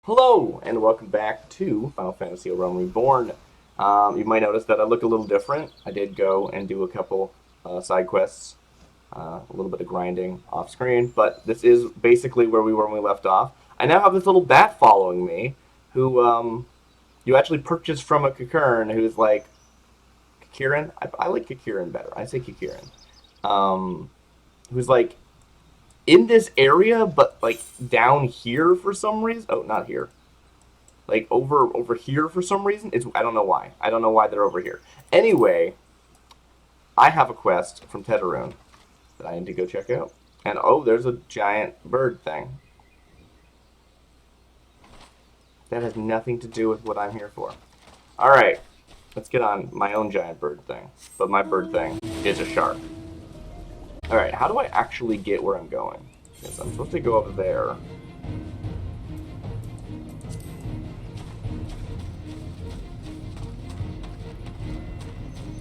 Hello, and welcome back to Final Fantasy Reborn. You might notice that I look a little different. I did go and do a couple side quests, a little bit of grinding off screen, but this is basically where we were when we left off. I now have this little bat following me, who you actually purchased from a Kakurn, who's like Kakirin. I like Kakirin better. I say Kakirin. Who's like in this area, but like down here for some reason. Oh, not here. Like over here for some reason. I don't know why. I don't know why they're over here. Anyway, I have a quest from Tetheroon that I need to go check out. And oh, there's a giant bird thing. That has nothing to do with what I'm here for. Alright, let's get on my own giant bird thing. But my bird thing is a shark. Alright, how do I actually get where I'm going? Because I'm supposed to go over there.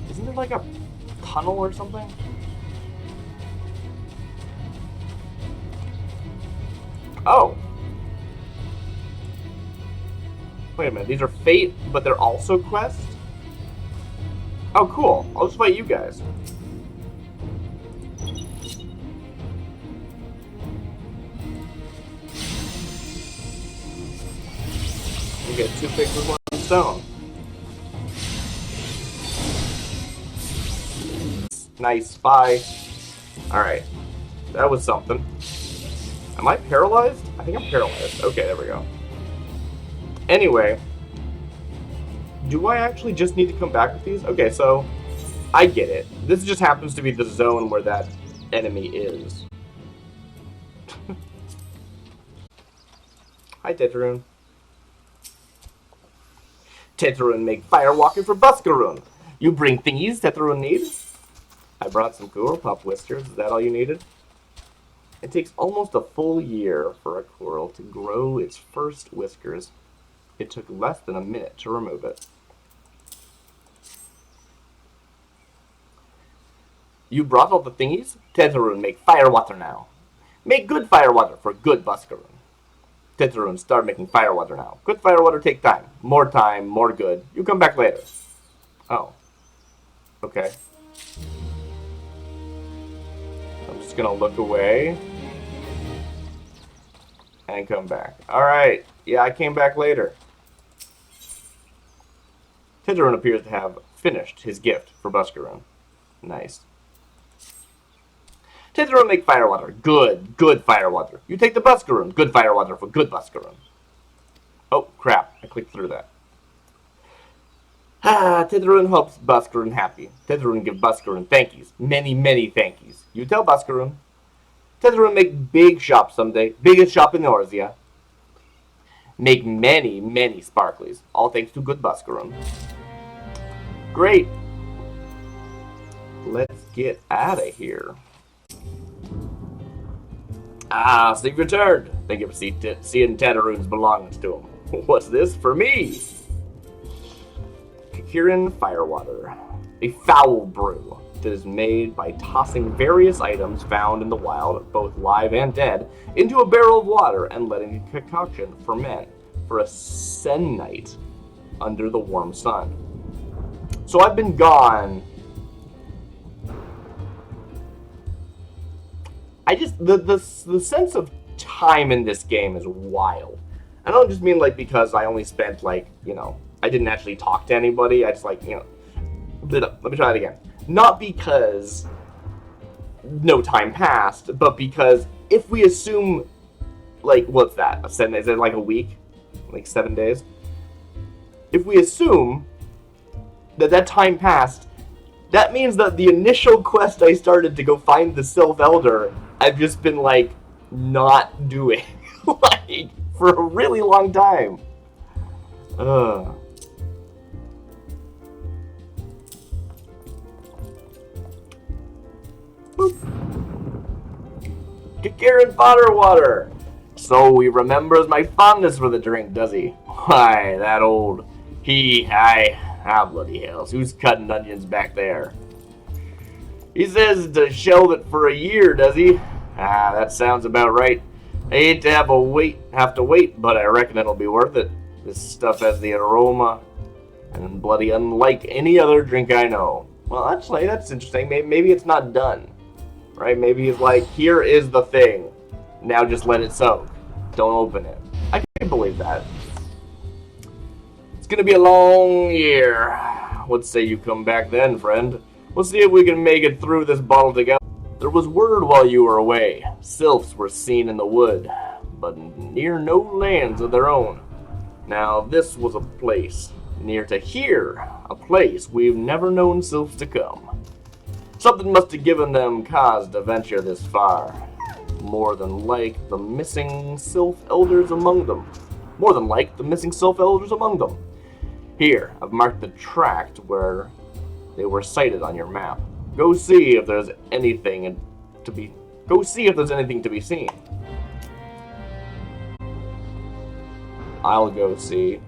Isn't there like a tunnel or something? Oh! Wait a minute, these are fate, but they're also quests? Oh, cool. I'll just fight you guys. You get two pigs with one stone. Nice, bye. Alright. That was something. Am I paralyzed? I think I'm paralyzed. Okay, there we go. Anyway. Do I actually just need to come back with these? Okay, so I get it. This just happens to be the zone where that enemy is. Hi, Tetheroon. Tetheroon make firewalker for Buscaroon. You bring thingies Tetheroon need? I brought some cool pop whiskers. Is that all you needed? It takes almost a full year for a coral to grow its first whiskers. It took less than a minute to remove it. You brought all the thingies? Tetheroon make firewater now. Make good firewater for good Buscaroon. Tetheroon, start making firewater now. Good firewater take time, more good. You come back later. Oh. Okay. I'm just gonna look away. And come back. Alright. Yeah, I came back later. Tetheroon appears to have finished his gift for Buscaroon. Nice. Tetheroon make firewater. Good firewater. You take the Buscaroon. Good firewater for good Buscaroon. Oh, crap. I clicked through that. Tetheroon helps Buscaroon happy. Tetheroon give Buscaroon thankies. Many thankies. You tell Buscaroon. Tetheroon make big shop someday. Biggest shop in Orzia. Make many sparklies. All thanks to good Buscaroon. Great. Let's get out of here. Ah, so you've returned. Thank you for seeing Tetheroon's belongings to him. What's this for me? Kakirin Firewater. A foul brew that is made by tossing various items found in the wild, both live and dead, into a barrel of water and letting the concoction ferment for a night under the warm sun. So I've been gone. The sense of time in this game is wild. I don't just mean like because I only spent like, I didn't actually talk to anybody. I just like, let me try it again. Not because no time passed, but because if we assume, like, what's that? Is it like a week? Like 7 days? If we assume that time passed, that means that the initial quest I started to go find the Sylph Elder, I've just been, like, not doing, like, for a really long time. Kakirin fodder water. So he remembers my fondness for the drink, does he? Why, that old bloody hells. Who's cutting onions back there? He says to shelve it for a year, does he? That sounds about right. I hate to have to wait, but I reckon it'll be worth it. This stuff has the aroma, and bloody unlike any other drink I know. Well, actually, that's interesting. Maybe it's not done, right? Maybe it's like, here is the thing. Now just let it soak. Don't open it. I can believe that. It's gonna be a long year. What say you come back then, friend? We'll see if we can make it through this bottle together. There was word while you were away. Sylphs were seen in the wood, but near no lands of their own. Now this was a place near to here, a place we've never known sylphs to come. Something must have given them cause to venture this far. More than like the missing sylph elders among them. Here, I've marked the tract where they were sighted on your map. Go see if there's anything to be seen. I'll go see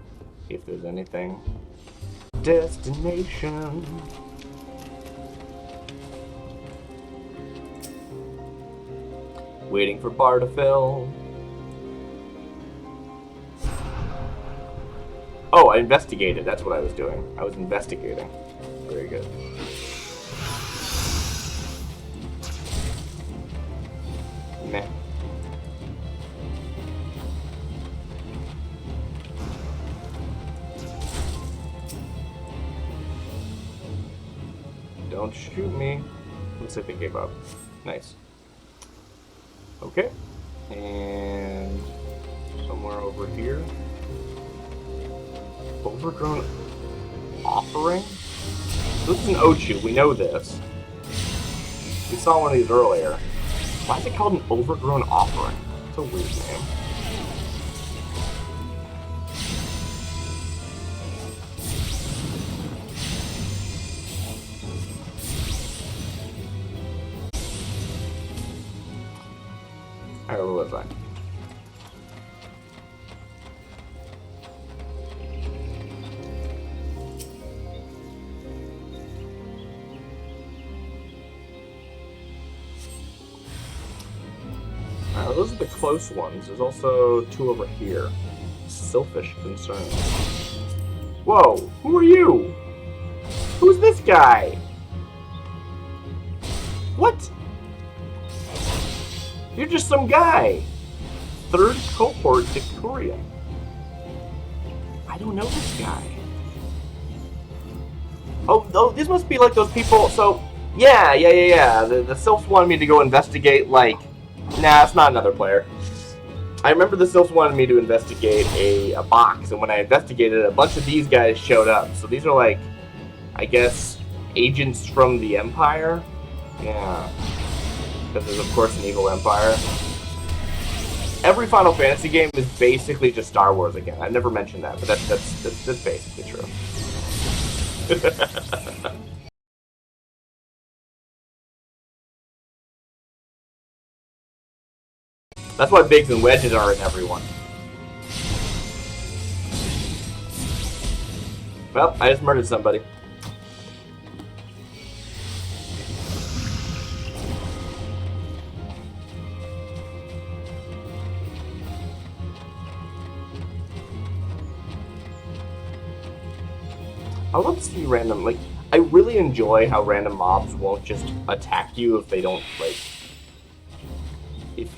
if there's anything. Destination. Waiting for bar to fill. Oh, I investigated. That's what I was doing. I was investigating. Very good. Meh. Don't shoot me. Looks like they gave up. Nice. Okay. And somewhere over here. Overgrown offering? This is an Ochu. We know this. We saw one of these earlier. Why is it called an overgrown offering? It's a weird name. Alright, where was I? Those are the close ones. There's also two over here. Selfish concerns. Whoa, who are you? Who's this guy? What? You're just some guy. Third cohort Victorian. I don't know this guy. Oh, this must be like those people. So, yeah. The Sylphs wanted me to go investigate, like. Nah, it's not another player. I remember the Sylphs wanted me to investigate a box, and when I investigated it, a bunch of these guys showed up. So these are like, I guess, agents from the Empire? Yeah. Because there's, of course, an evil Empire. Every Final Fantasy game is basically just Star Wars again. I never mentioned that, but that's basically true. That's why Biggs and Wedges are in everyone. Well, I just murdered somebody. I love to see random, like, I really enjoy how random mobs won't just attack you if they don't, like, if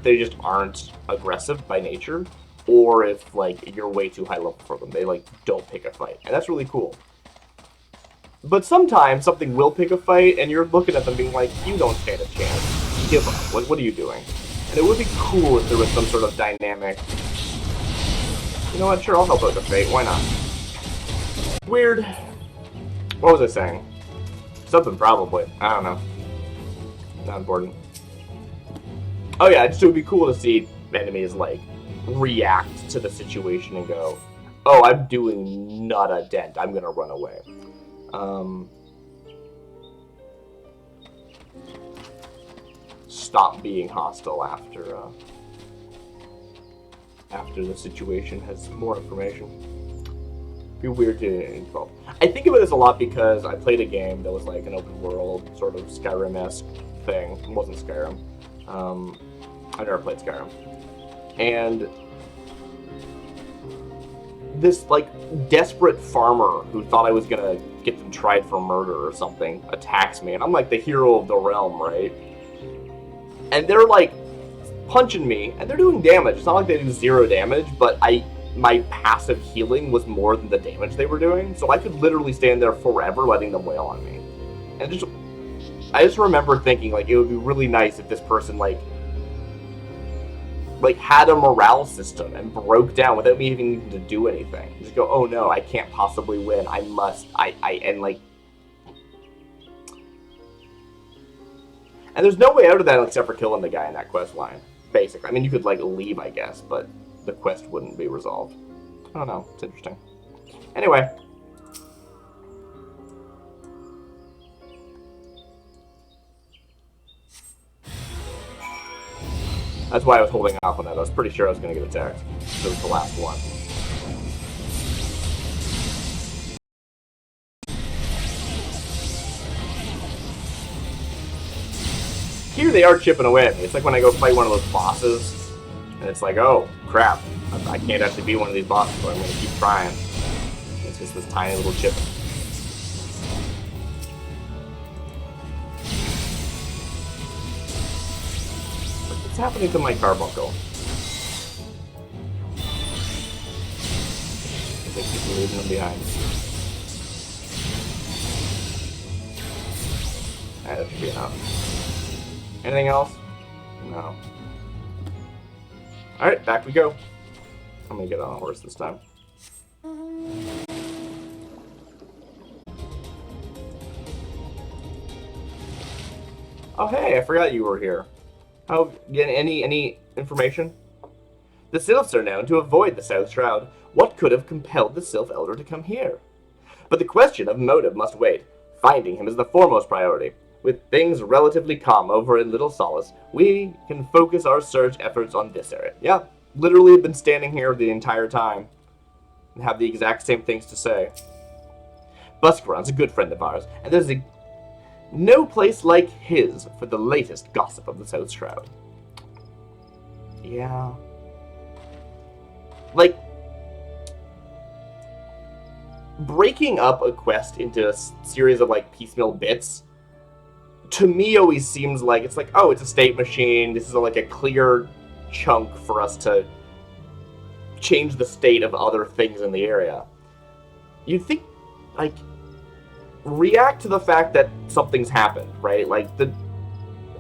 they just aren't aggressive by nature, or if, like, you're way too high level for them. They, like, don't pick a fight. And that's really cool. But sometimes something will pick a fight, and you're looking at them being like, you don't stand a chance. Give up. What are you doing? And it would be cool if there was some sort of dynamic. You know what? Sure, I'll help out the fate. Why not? Weird. What was I saying? Something probably. I don't know. Not important. Oh yeah, it would be cool to see enemies, like, react to the situation and go, oh, I'm doing not a dent. I'm gonna run away. Stop being hostile after the situation has more information. Be weird to involve. I think about this a lot because I played a game that was like an open world, sort of Skyrim-esque thing. It wasn't Skyrim. I've never played Skyrim. And this, like, desperate farmer who thought I was gonna get them tried for murder or something attacks me, and I'm like the hero of the realm, right? And they're, like, punching me, and they're doing damage. It's not like they do 0 damage, but my passive healing was more than the damage they were doing, so I could literally stand there forever letting them wail on me. And I just remember thinking, like, it would be really nice if this person, like had a morale system and broke down without me even needing to do anything. Just go, oh no, I can't possibly win. I must. And like. And there's no way out of that except for killing the guy in that quest line. Basically. I mean, you could, like, leave, I guess, but the quest wouldn't be resolved. I don't know. It's interesting. Anyway. That's why I was holding off on that. I was pretty sure I was going to get attacked. It was the last one. Here they are chipping away at me. It's like when I go fight one of those bosses, and it's like, oh, crap. I can't actually be one of these bosses, but I'm going to keep trying. It's just this tiny little chip. What's happening to my carbuncle? I think he's leaving them behind. Alright, that should be enough. Anything else? No. Alright, back we go. I'm gonna get on a horse this time. Oh hey, I forgot you were here. How, any information? The Sylphs are known to avoid the South Shroud. What could have compelled the Sylph Elder to come here? But the question of motive must wait. Finding him is the foremost priority. With things relatively calm over in Little Solace, we can focus our search efforts on this area. Yeah, literally been standing here the entire time and have the exact same things to say. Buscaron's a good friend of ours, and there's no place like his for the latest gossip of the South Shroud. Yeah. Like, breaking up a quest into a series of, like, piecemeal bits, to me always seems like, it's like, oh, it's a state machine, this is like a clear chunk for us to change the state of other things in the area. You'd think, like, react to the fact that something's happened, right? Like,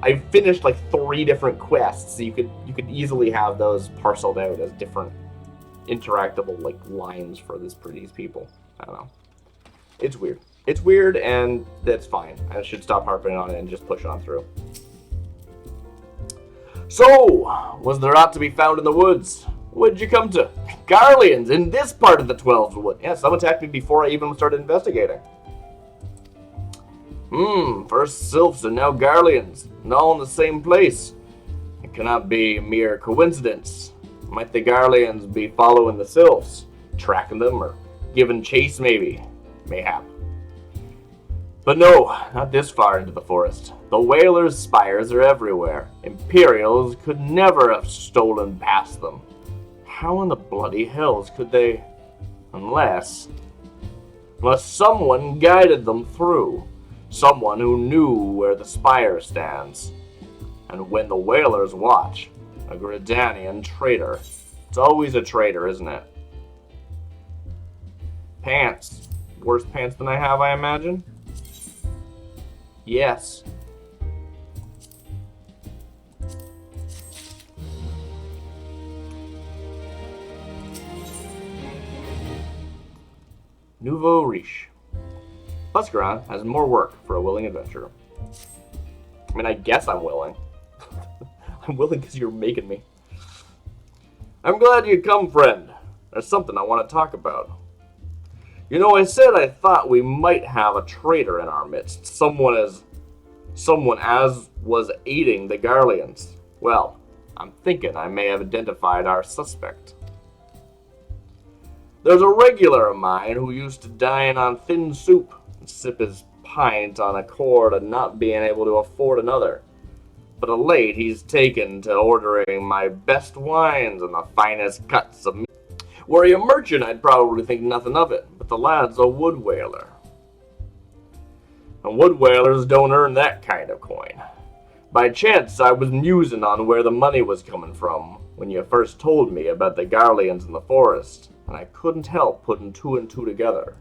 I finished like 3 different quests, so you could easily have those parceled out as different interactable, like, lines for these people. I don't know. It's weird. It's weird, and that's fine. I should stop harping on it and just push on through. So, was there aught to be found in the woods? What'd you come to? Garleans in this part of the 12's wood. Yeah, someone attacked me before I even started investigating. First Sylphs and now Garleans, and all in the same place. It cannot be mere coincidence. Might the Garleans be following the Sylphs, tracking them, or giving chase maybe? Mayhap. But no, not this far into the forest. The Whalers' spires are everywhere. Imperials could never have stolen past them. How in the bloody hells could they... Unless someone guided them through. Someone who knew where the spire stands. And when the Whalers watch, a Gridanian traitor. It's always a traitor, isn't it? Pants. Worse pants than I have, I imagine? Yes. Nouveau Riche. Buscaron has more work for a willing adventurer. I mean, I guess I'm willing. I'm willing because you're making me. I'm glad you come, friend. There's something I want to talk about. You know, I said I thought we might have a traitor in our midst. Someone as was aiding the Garleans. Well, I'm thinking I may have identified our suspect. There's a regular of mine who used to dine on thin soup and sip his pint on a cord of not being able to afford another. but of late he's taken to ordering my best wines and the finest cuts of meat. Were he a merchant, I'd probably think nothing of it, but the lad's a wood whaler. And wood whalers don't earn that kind of coin. By chance, I was musing on where the money was coming from when you first told me about the Garleans in the forest, and I couldn't help putting two and two together.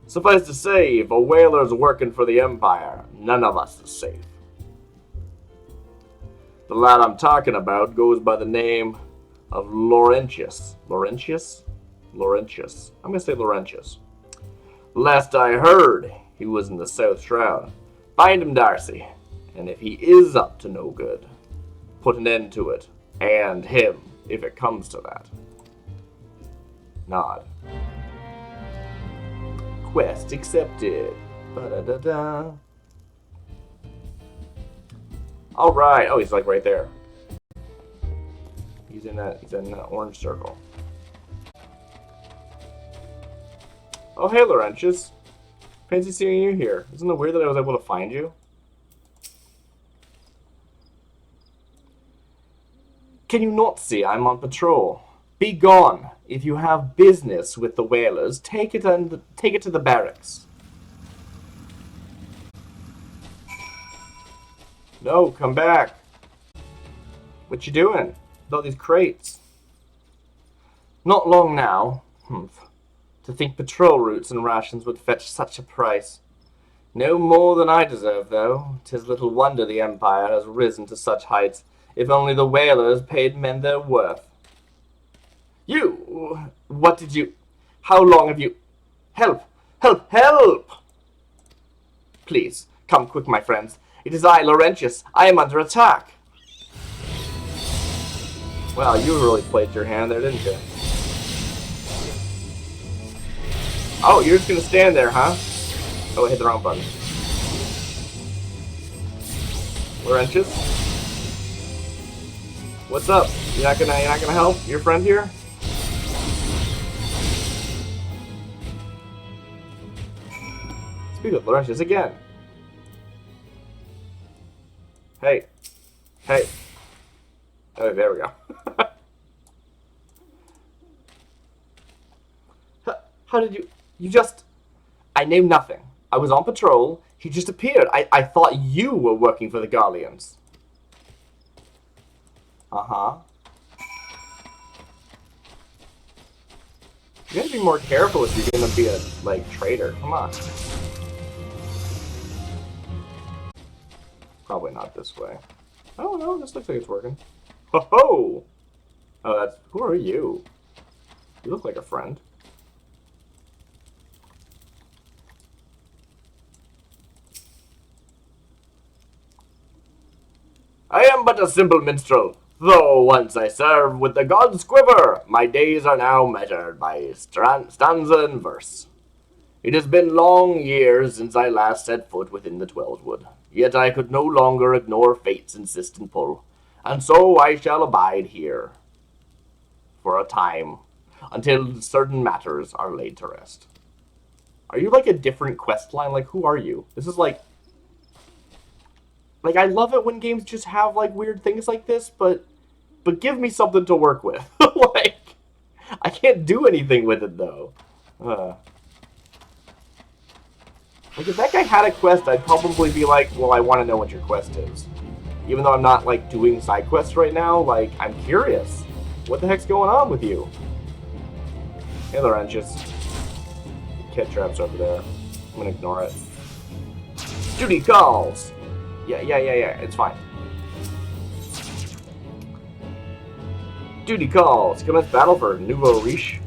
Suffice to say, if a whaler's working for the Empire, none of us is safe. The lad I'm talking about goes by the name of Laurentius. Laurentius? Laurentius. I'm going to say Laurentius. Last I heard, he was in the South Shroud. Find him, Darcy. And if he is up to no good, put an end to it. And him, if it comes to that. Nod. Quest accepted. Ba-da-da-da. Alright. Oh, he's like right there. He's in that orange circle. Oh, hey, Laurentius. Fancy seeing you here. Isn't it weird that I was able to find you? Can you not see I'm on patrol? Be gone. If you have business with the whalers, take it to the barracks. No, come back. What you doing? With all these crates. Not long now. Humph. To think patrol routes and rations would fetch such a price. No more than I deserve, though. 'Tis little wonder the Empire has risen to such heights. If only the whalers paid men their worth. You! What did you... How long have you... Help! Help! Help! Please, come quick, my friends. It is I, Laurentius. I am under attack. Well, you really played your hand there, didn't you? Oh, you're just gonna stand there, huh? Oh, I hit the wrong button. Laurentius? What's up? You're not gonna help your friend here? Speak with Laurentius again. Hey. Hey. Oh, there we go. How did you... You just... I knew nothing. I was on patrol. He just appeared. I thought you were working for the Garleans. Uh-huh. You gotta be more careful if you're gonna be a, like, traitor. Come on. Probably not this way. Oh, no, this looks like it's working. Ho-ho! Oh, that's... Who are you? You look like a friend. I am but a simple minstrel, though once I served with the god's quiver. My days are now measured by stanza and verse. It has been long years since I last set foot within the Twelvewood, yet I could no longer ignore fate's insistent pull, and so I shall abide here for a time, until certain matters are laid to rest. Are you like a different quest line? Like, who are you? This is like... Like, I love it when games just have, like, weird things like this, but give me something to work with. Like, I can't do anything with it, though. Like, if that guy had a quest, I'd probably be like, well, I want to know what your quest is. Even though I'm not, like, doing side quests right now, like, I'm curious. What the heck's going on with you? Hey, Laurentius. Kid trap's over there. I'm gonna ignore it. Duty calls! Yeah, it's fine. Duty calls. Commence battle for Nouveau Riche.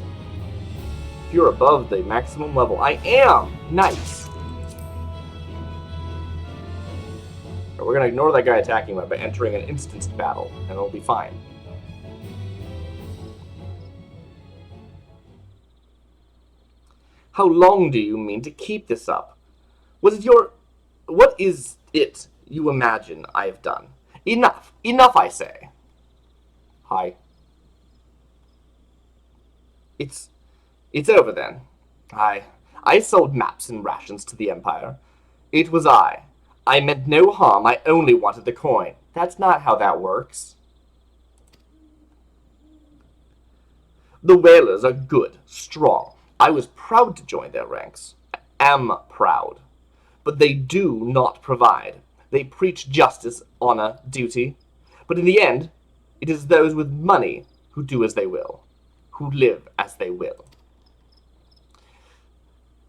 If you're above the maximum level. I am! Nice! Right, we're gonna ignore that guy attacking me by entering an instanced battle, and it'll be fine. How long do you mean to keep this up? Was it your... What is it you imagine I have done? Enough! Enough, I say! Hi. It's over then. I sold maps and rations to the Empire. It was I I meant no harm, I only wanted the coin. That's not how that works. The whalers are good, strong. I was proud to join their ranks. Am proud. But they do not provide. They preach justice, honor, duty. But in the end, it is those with money who do as they will, who live as they will.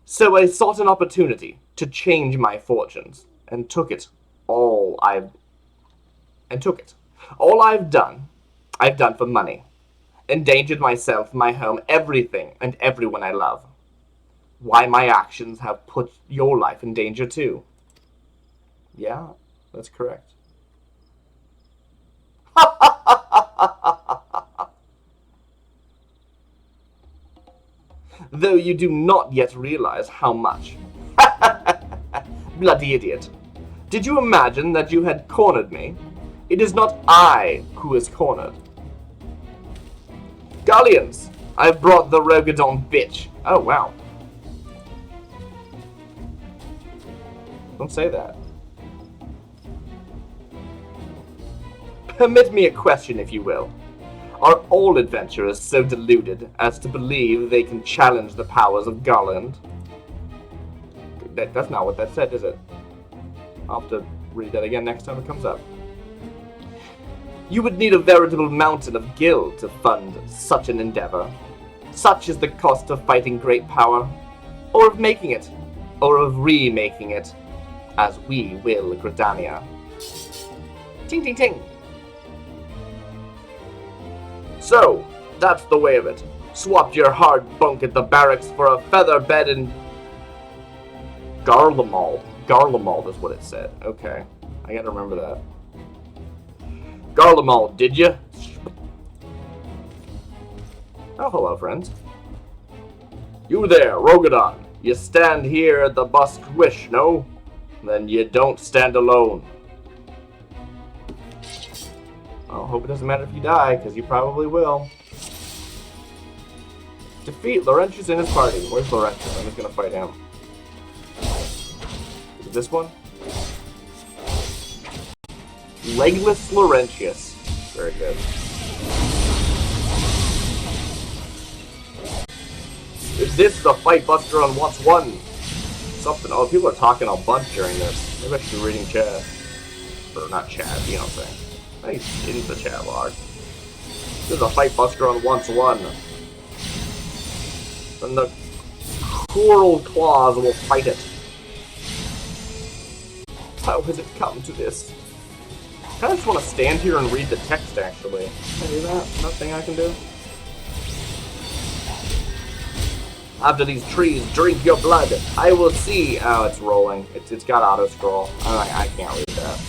So I sought an opportunity to change my fortunes, and took it. All I've done for money. Endangered myself, my home, everything, and everyone I love. Why my actions have put your life in danger too. Yeah, that's correct. Though you do not yet realize how much. Bloody idiot. Did you imagine that you had cornered me? It is not I who is cornered. Galleons, I've brought the Rogadon bitch. Oh, wow. Don't say that. Permit me a question, if you will. Are all adventurers so deluded as to believe they can challenge the powers of Garland? That's not what that said, is it? I'll have to read that again next time it comes up. You would need a veritable mountain of gil to fund such an endeavor. Such is the cost of fighting great power, or of making it, or of remaking it, as we will Gridania. Ting ting ting. So, that's the way of it. Swapped your hard bunk at the barracks for a feather bed in Garlemald. Garlemald is what it said. Okay, I gotta remember that. Garlemald, did you? Oh, hello, friends. You there, Rogadon. You stand here at the Busk Wish, no? Then you don't stand alone. I hope it doesn't matter if you die, because you probably will. Defeat Laurentius and his party. Where's Laurentius? I'm just gonna fight him. Is it this one? Legless Laurentius. Very good. This is a fight Buster on what's won. Something. Oh, people are talking a bunch during this. Maybe I should be reading chat. Or not chat, you know what I'm saying. Nice in the chat log. This is a fight Buster on once won. And the coral claws will fight it. How has it come to this? I kinda just want to stand here and read the text, actually. Can I do that? Nothing I can do? After these trees drink your blood, I will see. Oh, it's rolling. It's got auto scroll. I can't read that.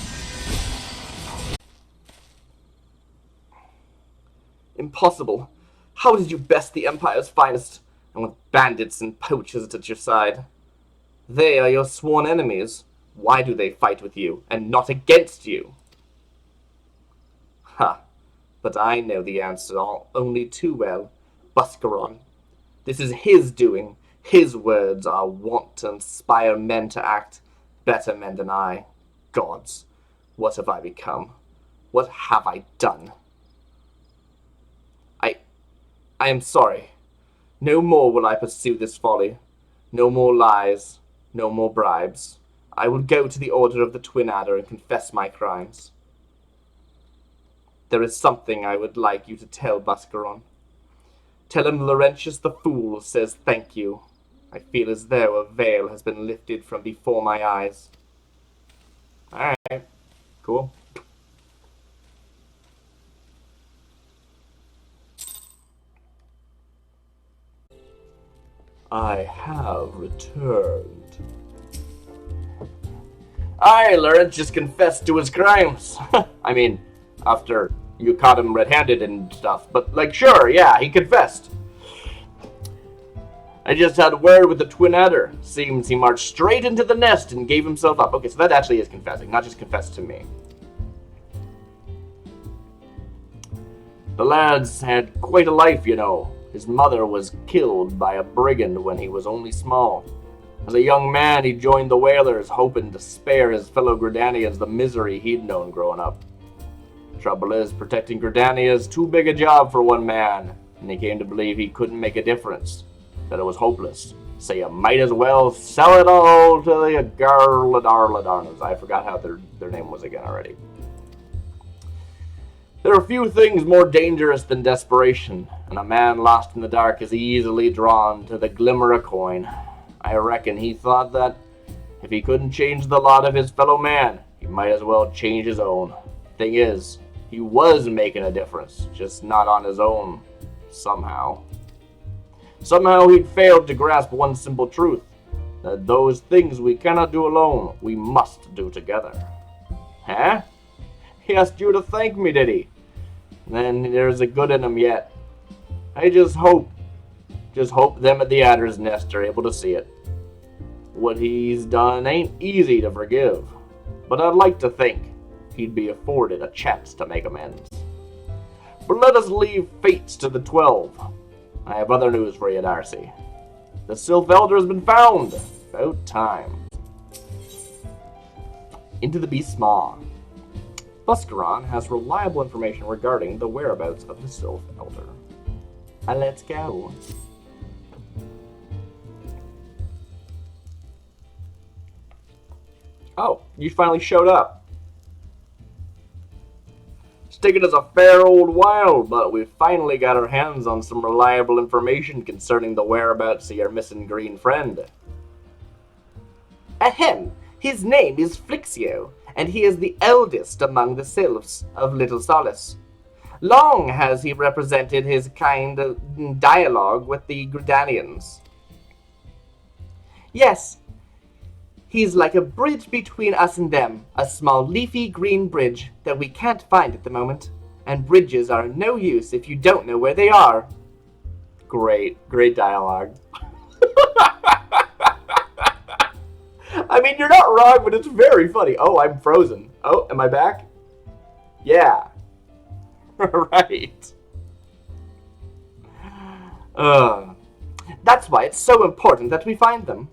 Impossible. How did you best the Empire's finest, and with bandits and poachers at your side? They are your sworn enemies. Why do they fight with you, and not against you? Ha! But I know the answer only too well. Buscaron. This is his doing. His words are wont to inspire men to act, better men than I. Gods, what have I become? What have I done? I am sorry. No more will I pursue this folly. No more lies. No more bribes. I will go to the Order of the Twin Adder and confess my crimes. There is something I would like you to tell Buscaron. Tell him Laurentius the Fool says thank you. I feel as though a veil has been lifted from before my eyes. Alright. Cool. I have returned. Laurentius confessed to his crimes. I mean, after you caught him red-handed and stuff, but, like, sure, yeah, he confessed. I just had word with the Twin Adder. Seems he marched straight into the nest and gave himself up. Okay, so that actually is confessing, not just confessed to me. The lad's had quite a life, you know. His mother was killed by a brigand when he was only small. As a young man, he joined the Whalers, hoping to spare his fellow Gridanians the misery he'd known growing up. Trouble is, protecting Gridania is too big a job for one man, and he came to believe he couldn't make a difference, that it was hopeless. So you might as well sell it all to the Garladarladarnas. I forgot how their name was again already. There are few things more dangerous than desperation, and a man lost in the dark is easily drawn to the glimmer of coin. I reckon he thought that if he couldn't change the lot of his fellow man, he might as well change his own. Thing is, he was making a difference, just not on his own, somehow. Somehow he'd failed to grasp one simple truth, that those things we cannot do alone, we must do together. Huh? He asked you to thank me, did he? Then there's a good in him yet. I just hope them at the Adder's Nest are able to see it. What he's done ain't easy to forgive, but I'd like to think he'd be afforded a chance to make amends. But let us leave fates to the 12. I have other news for you, Darcy. The Sylph Elder has been found. About time. Into the Beast's Maw. Buscaron has reliable information regarding the whereabouts of the Sylph Elder. Let's go. Oh, you finally showed up. It's taken us a fair old while, but we've finally got our hands on some reliable information concerning the whereabouts of your missing green friend. Ahem, his name is Flixio, and he is the eldest among the Sylphs of Little Solace. Long has he represented his kind of dialogue with the Gridanians. Yes, he's like a bridge between us and them, a small leafy green bridge that we can't find at the moment, and bridges are no use if you don't know where they are. Great dialogue. I mean, you're not wrong, but it's very funny. Oh, I'm frozen. Oh, am I back? Yeah. Right. That's why it's so important that we find them.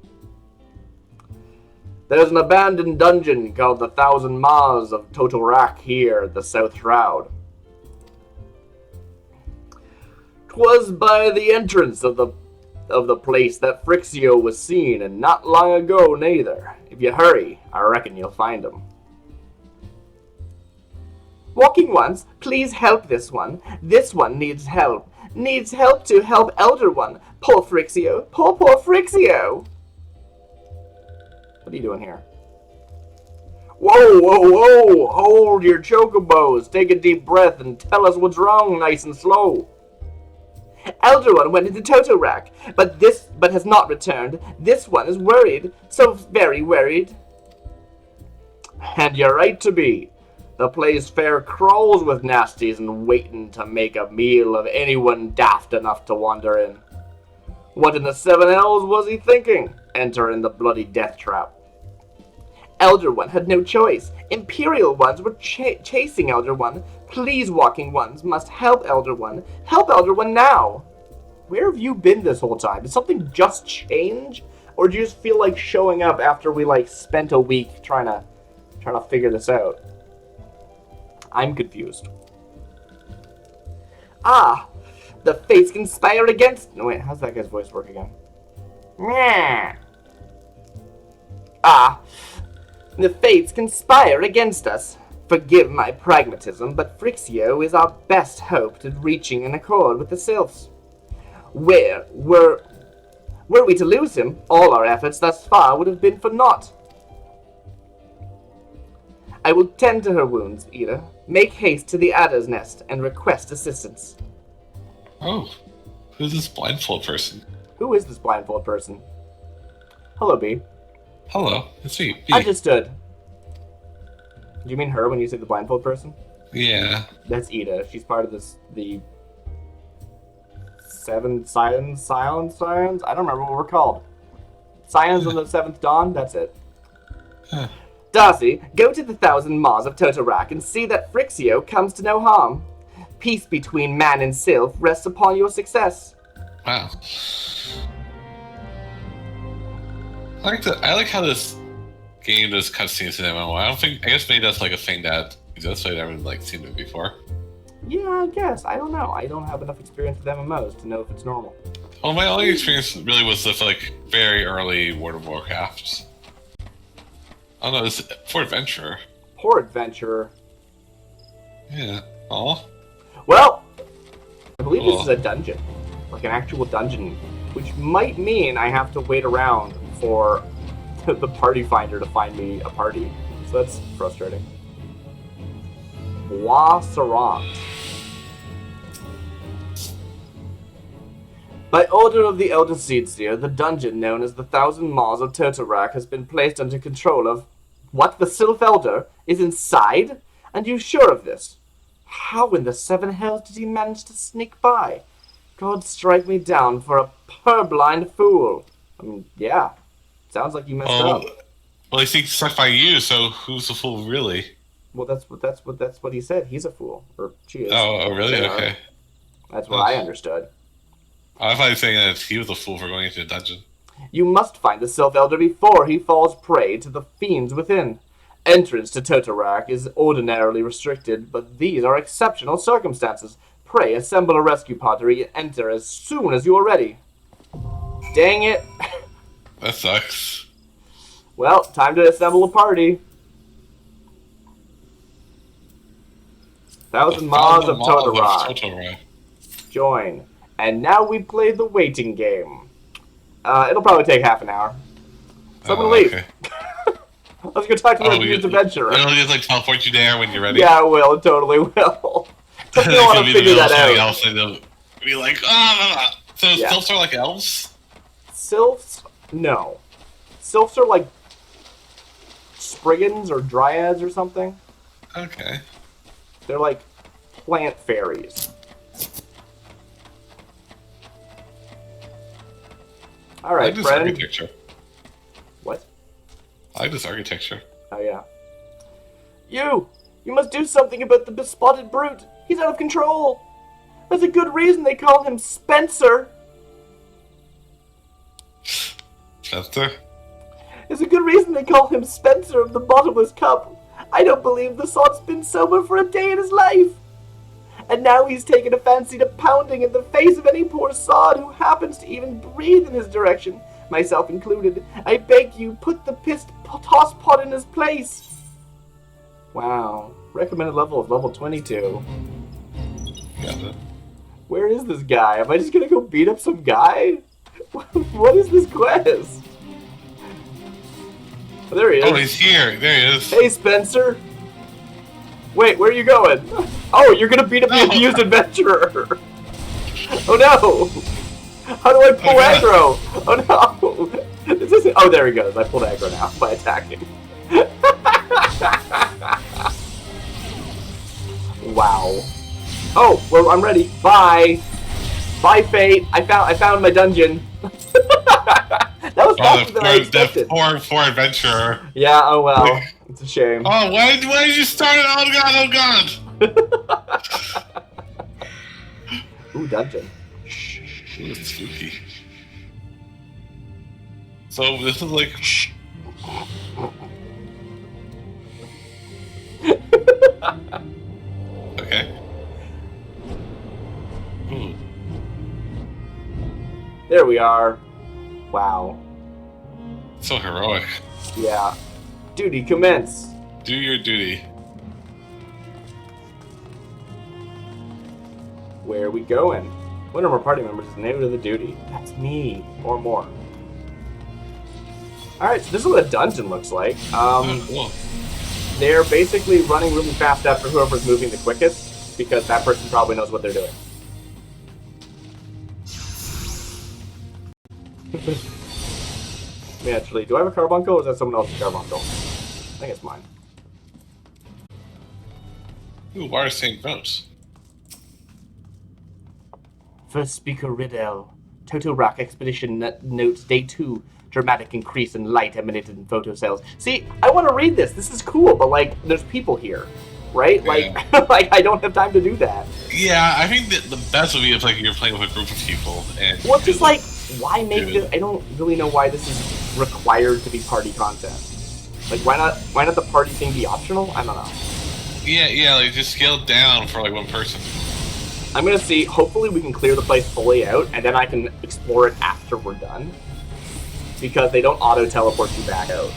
There's an abandoned dungeon called the 1,000 Maws of Totorak here at the South Shroud. 'Twas by the entrance of the place that Frixio was seen, and not long ago neither. If you hurry, I reckon you'll find him. Walking ones, please help this one. This one needs help. Needs help to help Elder One. Poor Frixio. Poor Frixio. What are you doing here? Whoa! Hold your chocobos. Take a deep breath and tell us what's wrong nice and slow. Elder One went into Totorak, but has not returned. This one is worried. So very worried. And you're right to be. The place fair crawls with nasties and waiting to make a meal of anyone daft enough to wander in. What in the 7 hells was he thinking, entering the bloody death trap? Elder One had no choice. Imperial ones were chasing Elder One. Please, Walking Ones must help Elder One. Help Elder One now. Where have you been this whole time? Did something just change? Or do you just feel like showing up after we spent a week trying to figure this out? I'm confused. The fates conspire against... No, wait, how's that guy's voice work again? The fates conspire against us. Forgive my pragmatism, but Frixio is our best hope to reaching an accord with the Sylphs. Were we to lose him, all our efforts thus far would have been for naught. I will tend to her wounds, Ida. Make haste to the Adder's Nest and request assistance. Oh, who's this blindfold person? Who is this blindfold person? Hello, B. Hello, it's me, B. Understood. Do you mean her when you say the blindfold person? Yeah. That's Ida. She's part of the 7 Scions? I don't remember what we're called. Scions of the 7th Dawn? That's it. Huh. Darcy, go to the 1,000 Maws of Totorak and see that Frixio comes to no harm. Peace between man and Sylph rests upon your success. Wow. I like how this game does cutscenes in MMO. I guess maybe that's like a thing that exists. I never like seen it before. Yeah, I guess. I don't know. I don't have enough experience with MMOs to know if it's normal. Well, my only experience really was with like very early World of Warcraft. Oh no, this is for Adventurer. Poor adventurer. Yeah. Oh. Well, I believe this is a dungeon. Like an actual dungeon. Which might mean I have to wait around for the party finder to find me a party. So that's frustrating. Bois Serrant. By order of the Elder Seedseer, the dungeon known as the Thousand Maws of Totorak has been placed under control of... What? The Sylph Elder is inside? And you sure of this? How in the seven hells did he manage to sneak by? God strike me down for a purblind fool. I mean, yeah. Sounds like you messed up. Well, he sneaks stuff by you, so who's the fool really? Well, that's what he said. He's a fool, or she is. Oh, really? Okay. That's what I understood. I thought you were saying that he was a fool for going into a dungeon. You must find the Sylph Elder before he falls prey to the fiends within. Entrance to Totorak is ordinarily restricted, but these are exceptional circumstances. Pray assemble a rescue party and enter as soon as you are ready. Dang it. That sucks. Well, time to assemble a party. Thousand Maws of Totorak. Join. And now we play the waiting game. It'll probably take half an hour. So I'm gonna leave. Okay. Let's go talk to the abused adventurer. It'll just like teleport you there when you're ready. Yeah, it will. It totally will. I don't want to figure that out. Else and they'll be like, So sylphs are like elves? Sylphs? No. Sylphs are like Spriggans or Dryads or something. Okay. They're like plant fairies. Alright, friend. Architecture. What? I like this architecture. Oh, yeah. You must do something about the bespotted brute. He's out of control. There's a good reason they call him Spencer. Spencer? There's a good reason they call him Spencer of the Bottomless Cup. I don't believe the sod's been sober for a day in his life. And now he's taken a fancy to pounding in the face of any poor sod who happens to even breathe in his direction, myself included. I beg you, put the pissed toss pot in his place. Wow. Recommended level of level 22. Got it. Where is this guy? Am I just gonna go beat up some guy? What is this quest? Oh, there he is. Oh, he's here. There he is. Hey, Spencer. Wait, where are you going? Oh, you're gonna beat up the abused adventurer. Oh no! How do I pull aggro? Oh no! This isn't... Oh, there he goes. I pulled aggro now by attacking. Wow. Oh, well, I'm ready. Bye. Bye, Fate. I found my dungeon. That was faster than I expected. The poor adventurer. Yeah, oh well. It's a shame. Oh, why did you start it? Oh god, Ooh, dungeon. Ooh, it's spooky. So this is like... Okay. There we are. Wow. So heroic. Yeah. Duty commence. Do your duty. Where are we going? One of our party members is new to the duty. That's me. Or more. Alright, so this is what a dungeon looks like. Cool. They're basically running really fast after whoever's moving the quickest, because that person probably knows what they're doing. Actually, do I have a carbuncle or is that someone else's carbuncle? I think it's mine. Ooh, why are St. Votes? First speaker Riddell. Totorak Expedition notes Day 2. Dramatic increase in light emanated in photocells. See, I want to read this. This is cool, but like, there's people here, right? Yeah. Like, like I don't have time to do that. Yeah, I think that the best would be if like you're playing with a group of people and. Well, just like, why make this? I don't really know why this is required to be party content. Like, why not the party thing be optional? I don't know. Yeah, like just scale down for like one person. I'm gonna see, hopefully we can clear the place fully out, and then I can explore it after we're done. Because they don't auto-teleport you back out.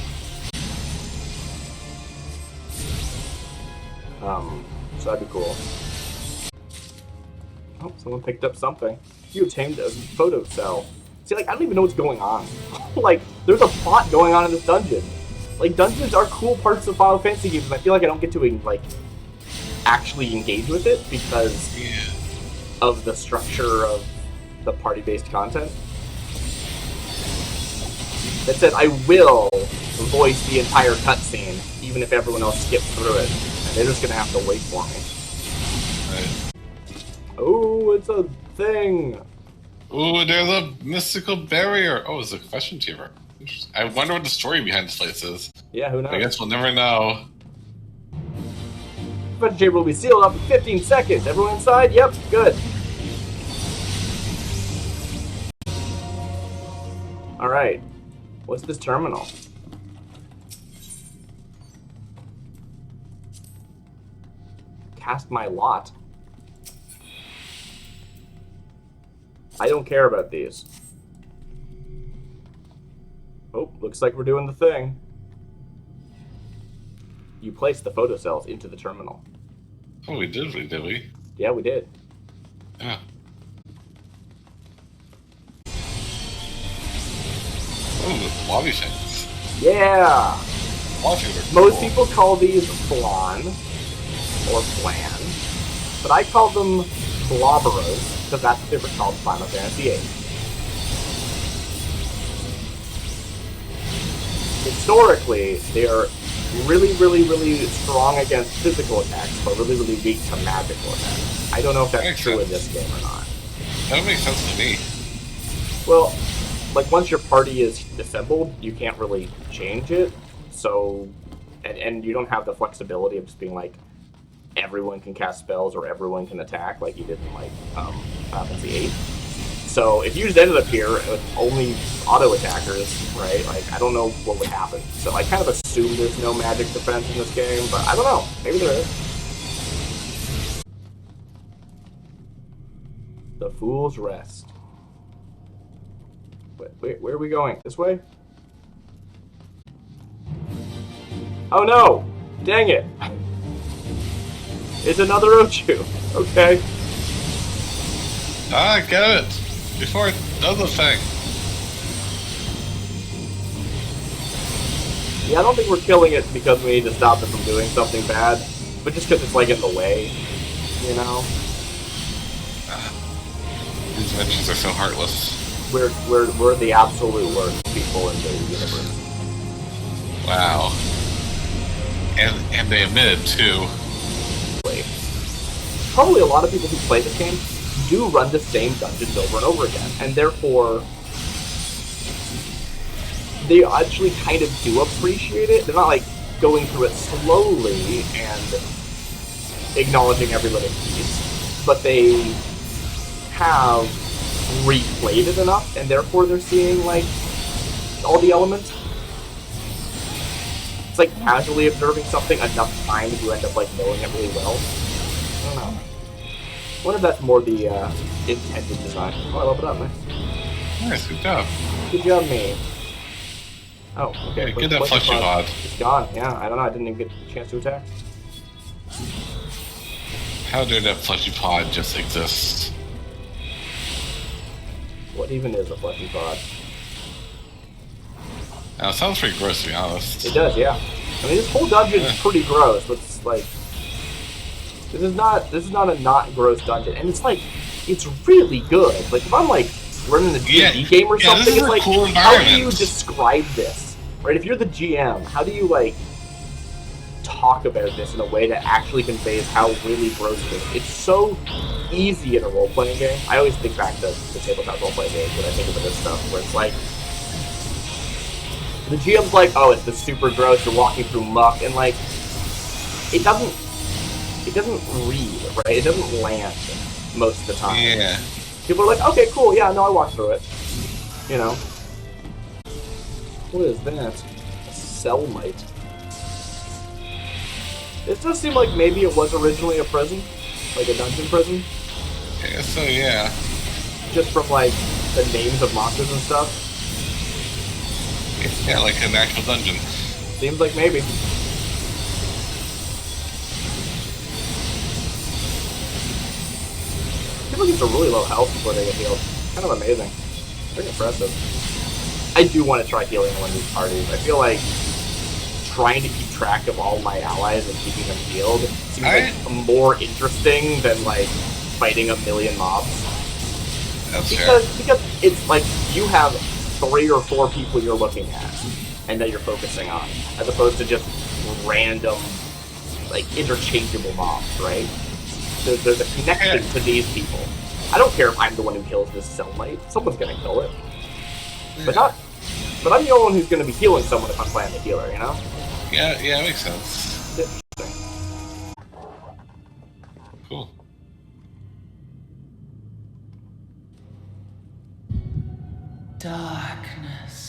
So that'd be cool. Oh, someone picked up something. You tamed a photo cell. See, like, I don't even know what's going on. Like, there's a plot going on in this dungeon. Like, dungeons are cool parts of Final Fantasy games, and I feel like I don't get to, like, actually engage with it because of the structure of the party-based content. That said, I will voice the entire cutscene, even if everyone else skips through it. And they're just gonna have to wait for me. Right. Oh, it's a thing! Ooh, there's a mystical barrier. Oh, it's a question chamber. Interesting. I wonder what the story behind this place is. Yeah, who knows? I guess we'll never know. The question chamber will be sealed up in 15 seconds. Everyone inside? Yep, good. Alright. What's this terminal? Cast my lot. I don't care about these. Oh, looks like we're doing the thing. You placed the photocells into the terminal. Oh, we did we? Yeah, we did. Yeah. Oh, the lobby things. Yeah! Lobby things are Most cool. people call these flan, or flan, but I call them blobberos, because that's what they were called in Final Fantasy VIII. Historically, they are really, really, really strong against physical attacks, but really, really weak to magical attacks. I don't know if that's true in this game or not. That makes sense to me. Well, like, once your party is assembled, you can't really change it, so... And you don't have the flexibility of just being like, everyone can cast spells or everyone can attack, like you did in, like, Final Fantasy VIII. So, if you just ended up here with only auto-attackers, right, like, I don't know what would happen. So I kind of assume there's no magic defense in this game, but I don't know. Maybe there is. The Fool's Rest. Wait, where are we going? This way? Oh no! Dang it! It's another Ochu. Okay. Ah, get it! Before it does the thing. Yeah, I don't think we're killing it because we need to stop it from doing something bad, but just because it's, like, in the way, you know? These mentions are so heartless. We're the absolute worst people in the universe. Wow. And they admit it, too. Probably a lot of people who play this game do run the same dungeons over and over again, and therefore they actually kind of do appreciate it. They're not like going through it slowly and acknowledging every little piece, but they have replayed it enough, and therefore they're seeing like all the elements. It's like casually observing something enough times you end up like knowing it really well. I don't know. I wonder if that's more the intended design. Oh, I leveled up, nice. Nice, good job. Good job, me. Oh, okay. Hey, get that fleshy pod. It's gone, yeah. I don't know, I didn't even get a chance to attack. How did that fleshy pod just exist? What even is a fleshy pod? Now, it sounds pretty gross, to be honest. It does, yeah. I mean, this whole dungeon is pretty gross, but it's like... This is not a not gross dungeon, and it's like, it's really good. Like, if I'm like running a D&D game or something, it's like, cool how do you describe this? Right, if you're the GM, how do you like talk about this in a way that actually conveys how really gross it is? It's so easy in a role-playing game. I always think back to the tabletop role-playing games when I think about this stuff, where it's like, the GM's like, oh, it's the super gross, you're walking through muck, and like, it doesn't read, right? It doesn't land most of the time. Yeah. People are like, okay, cool, yeah, no, I walked through it. You know? What is that? Cellmite. It does seem like maybe it was originally a prison, like a dungeon prison. I guess so, yeah. Just from like the names of monsters and stuff. Yeah, like an actual dungeon. Seems like maybe. People get to really low health before they get healed. Kind of amazing. Very impressive. I do want to try healing one of these parties. I feel like trying to keep track of all my allies and keeping them healed seems like more interesting than like fighting a million mobs. That's because it's like you have 3 or 4 people you're looking at and that you're focusing on, as opposed to just random, like, interchangeable mobs, right? There's a connection to these people. I don't care if I'm the one who kills this Cellmite. Someone's gonna kill it. But I'm the only one who's gonna be healing someone if I'm playing the healer, you know? Yeah, it makes sense. Interesting. Cool. Darkness.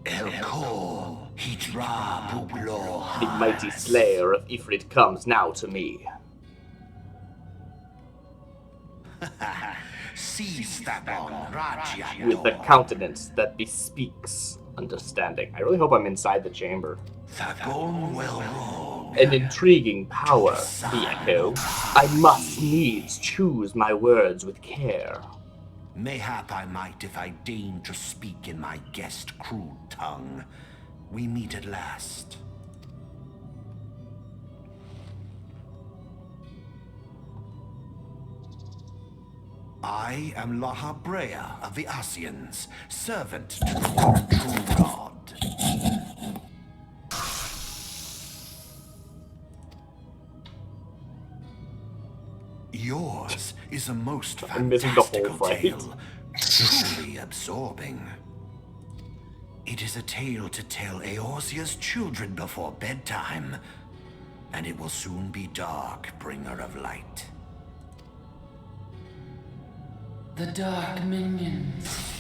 Elko, Hidra Buglo. The mighty slayer of Ifrit comes now to me. Seize that one, Rajya. With a countenance that bespeaks understanding. I really hope I'm inside the chamber. Thagon well. An intriguing power, the echo. I must needs choose my words with care. Mayhap I might if I deign to speak in my guest crude tongue. We meet at last. I am Lahabrea of the Asians, servant to the one true God. Yours is a most I'm missing the whole fantastical fight. tale, truly absorbing. It is a tale to tell Eorzea's children before bedtime, and it will soon be dark, bringer of light. The dark minions.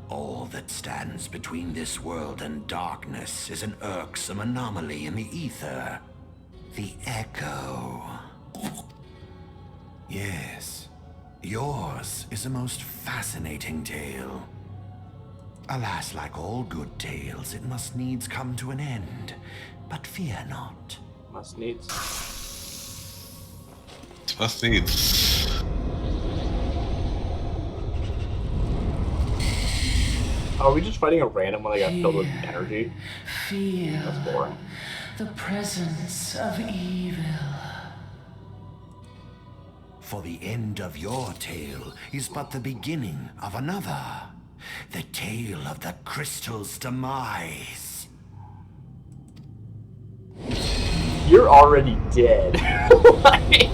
All that stands between this world and darkness is an irksome anomaly in the ether. The Echo. Yes, yours is a most fascinating tale. Alas, like all good tales, it must needs come to an end. But fear not. Must needs. Must needs. Oh, are we just fighting a random one that got filled with energy? Feel That's boring. the presence of evil. For the end of your tale is but the beginning of another. The tale of the crystal's demise. You're already dead. Like,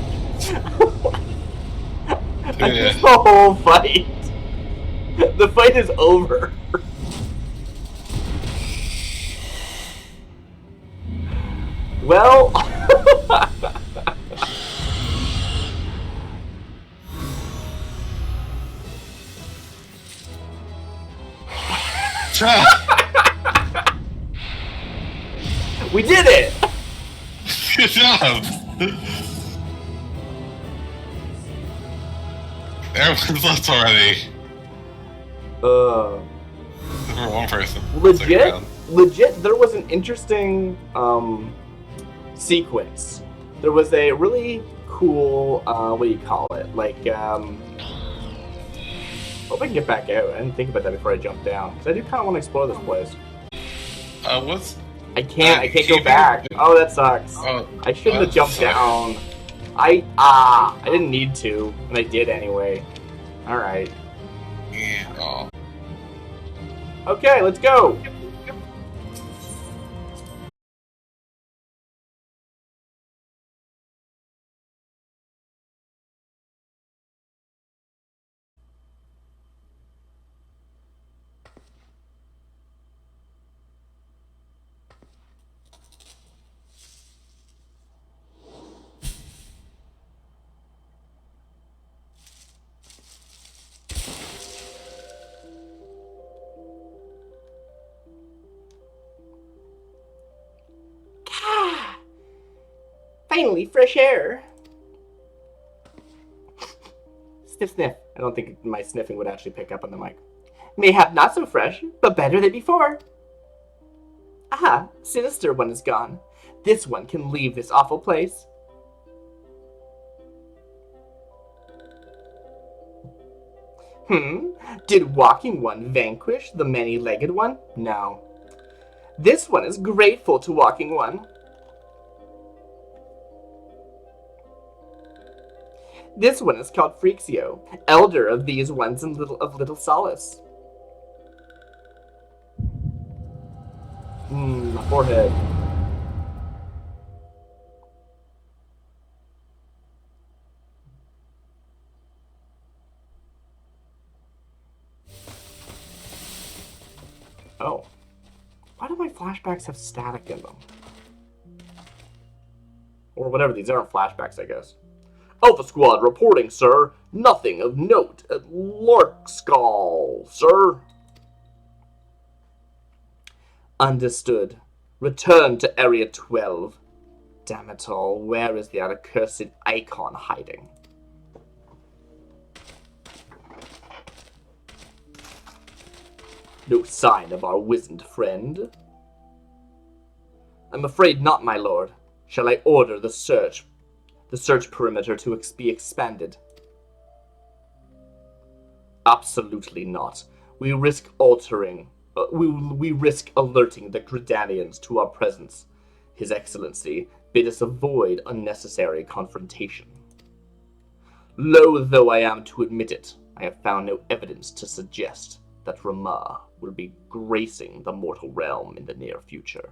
I missed the whole fight. The fight is over. Well... we did it! Good job! Everyone's left already. For one person. Legit, there was an interesting sequence. There was a really cool, what do you call it? Like, hope I can get back out. I didn't think about that before I jumped down. Because I do kind of want to explore this place. What's... I can't go back. Oh, that sucks. I shouldn't have jumped down. I didn't need to, and I did anyway. Alright. Yeah, oh. Okay, let's go! Finally, fresh air. Sniff, sniff. I don't think my sniffing would actually pick up on the mic. Mayhap not so fresh, but better than before. Aha, sinister one is gone. This one can leave this awful place. Did walking one vanquish the many-legged one? No. This one is grateful to walking one. This one is called Freaxio, elder of these ones and little solace. My forehead. Oh. Why do my flashbacks have static in them? Or whatever, these aren't flashbacks, I guess. Alpha Squad reporting, sir. Nothing of note at Larkskull, sir. Understood. Return to Area 12. Damn it all, where is the accursed icon hiding? No sign of our wizened friend. I'm afraid not, my lord. Shall I order the search perimeter to be expanded? Absolutely not. We risk alerting the Gridanians to our presence. His Excellency bid us avoid unnecessary confrontation. Loath though I am to admit it, I have found no evidence to suggest that Ramah will be gracing the mortal realm in the near future.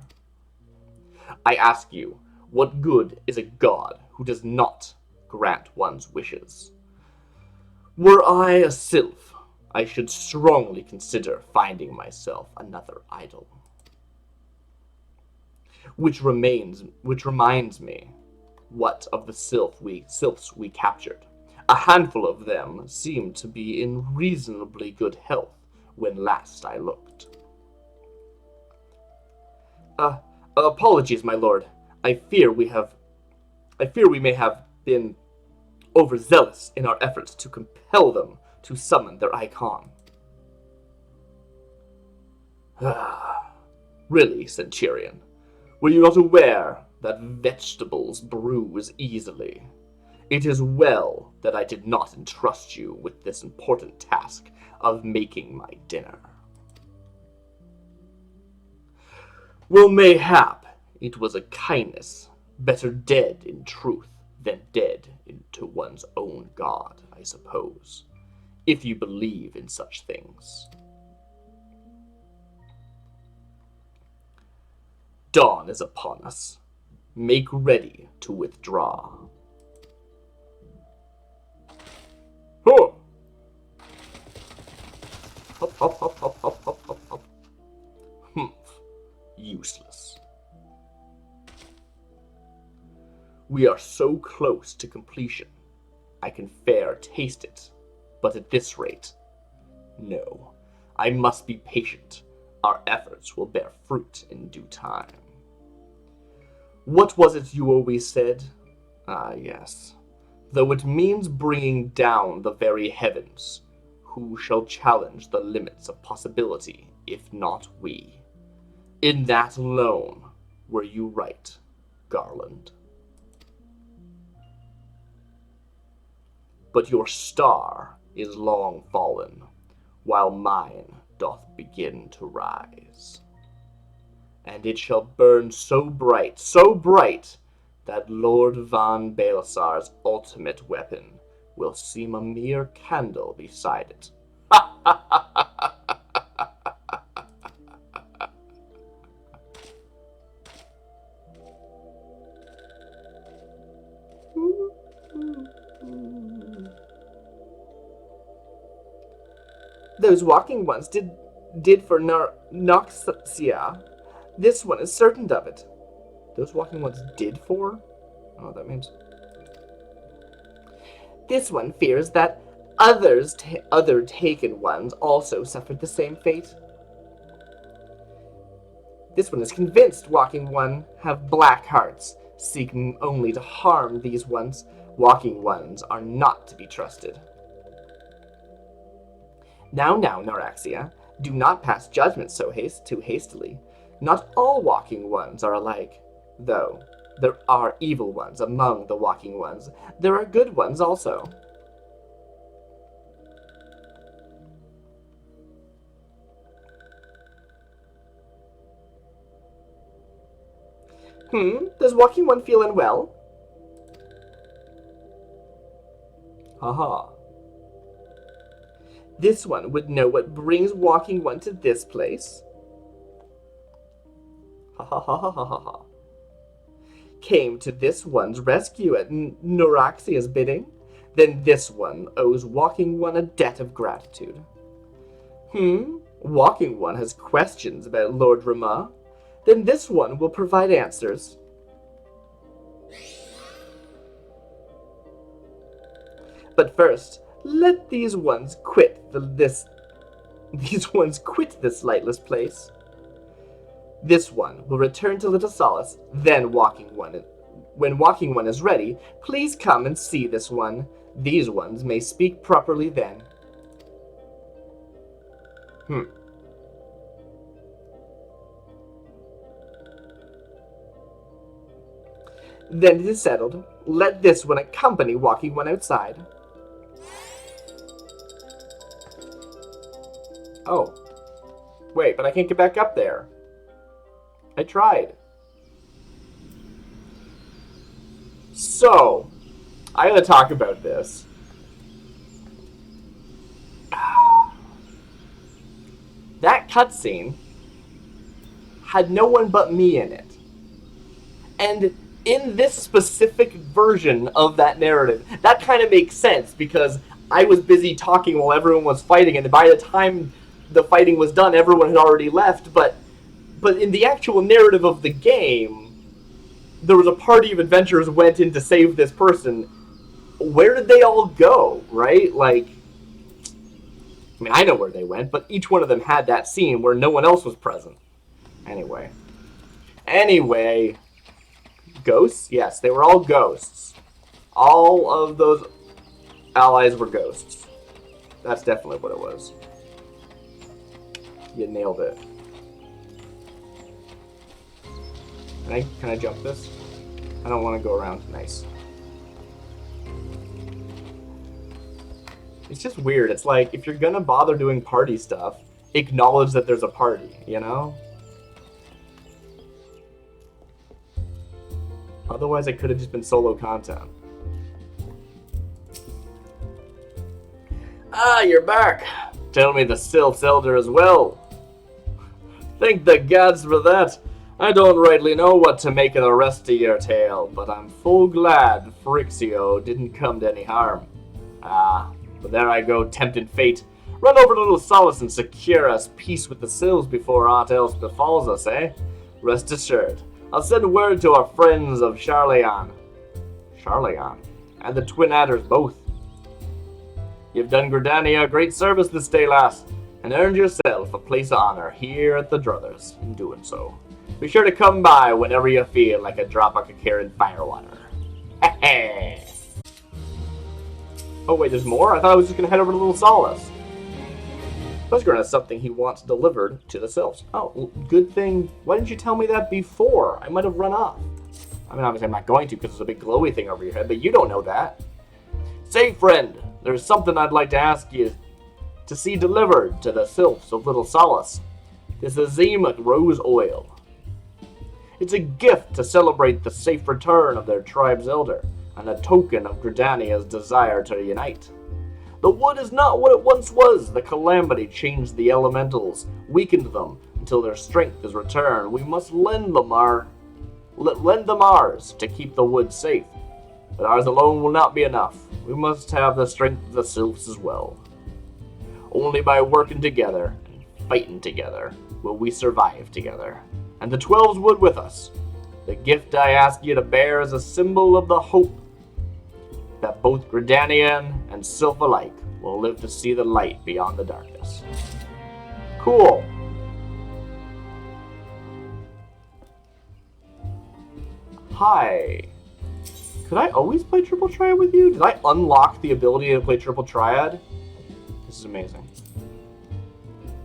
I ask you, what good is a god who does not grant one's wishes? Were I a sylph, I should strongly consider finding myself another idol. Which reminds me, what of the sylphs we captured? A handful of them seemed to be in reasonably good health when last I looked. Apologies, my lord. I fear we may have been overzealous in our efforts to compel them to summon their icon. Really, Centurion, were you not aware that vegetables bruise easily? It is well that I did not entrust you with this important task of making my dinner. Well, mayhap it was a kindness, better dead in truth than dead to one's own god, I suppose, if you believe in such things. Dawn is upon us. Make ready to withdraw. Oh! Hop, hop, hop, hop, hop, hop, hop, hop. Useless. We are so close to completion. I can fair taste it, but at this rate, no. I must be patient. Our efforts will bear fruit in due time. What was it you always said? Ah, yes. Though it means bringing down the very heavens, who shall challenge the limits of possibility, if not we? In that alone were you right, Garland. But your star is long fallen, while mine doth begin to rise. And it shall burn so bright, that Lord Van Baelsar's ultimate weapon will seem a mere candle beside it. Those walking ones did for Noxia. This one is certain of it. Those walking ones did for? I don't know what that means. This one fears that other taken ones also suffered the same fate. This one is convinced walking one have black hearts, seeking only to harm these ones. Walking ones are not to be trusted. Now, Noraxia, do not pass judgment too hastily. Not all walking ones are alike, though. There are evil ones among the walking ones. There are good ones also. Does walking one feel unwell? Haha. This one would know what brings walking one to this place. Ha ha ha ha ha ha ha. Came to this one's rescue at Noraxia's bidding, then this one owes walking one a debt of gratitude. Walking one has questions about Lord Rama, then this one will provide answers. But first, let these ones quit this lightless place. This one will return to Little Solace, then when walking one is ready, please come and see this one. These ones may speak properly then. Then it is settled. Let this one accompany walking one outside. Oh. Wait, but I can't get back up there. I tried. So, I gotta talk about this. That cutscene had no one but me in it. And in this specific version of that narrative, that kind of makes sense because I was busy talking while everyone was fighting, and by the time the fighting was done, everyone had already left, but in the actual narrative of the game, there was a party of adventurers who went in to save this person. Where did they all go, right? Like, I mean, I know where they went, but each one of them had that scene where no one else was present. Anyway. Ghosts? Yes, they were all ghosts. All of those allies were ghosts. That's definitely what it was. You nailed it. Can I jump this? I don't want to go around. Nice. It's just weird. It's like, if you're gonna bother doing party stuff, acknowledge that there's a party, you know? Otherwise, it could have just been solo content. Ah, you're back. Tell me the Sylph's elder as well. Thank the gods for that. I don't rightly know what to make of the rest of your tale, but I'm full glad FFXIV didn't come to any harm. But there I go, tempting fate. Run over to Little Solace and secure us peace with the Sylphs before aught else befalls us, eh? Rest assured, I'll send word to our friends of Charleon, and the Twin Adders both. You've done Gridania a great service this day, lass, and earned yourself a place of honor here at the Druthers in doing so. Be sure to come by whenever you feel like a drop of Kakarin firewater. Oh wait, there's more? I thought I was just going to head over to Little Solace. Buzzgren has something he wants delivered to the Sylphs. Oh, well, good thing. Why didn't you tell me that before? I might have run off. I mean, obviously I'm not going to because there's a big glowy thing over your head, but you don't know that. Say, friend, there's something I'd like to ask you to see delivered to the Sylphs of Little Solace. This is Azima Rose Oil. It's a gift to celebrate the safe return of their tribe's elder, and a token of Gridania's desire to unite. The wood is not what it once was. The calamity changed the elementals, weakened them until their strength is returned. We must lend them ours to keep the wood safe. But ours alone will not be enough. We must have the strength of the Sylphs as well. Only by working together and fighting together will we survive together. And the 12s would with us. The gift I ask you to bear is a symbol of the hope that both Gridanian and Sylph alike will live to see the light beyond the darkness. Cool. hi. Could I always play Triple Triad with you? Did I unlock the ability to play Triple Triad? This is amazing.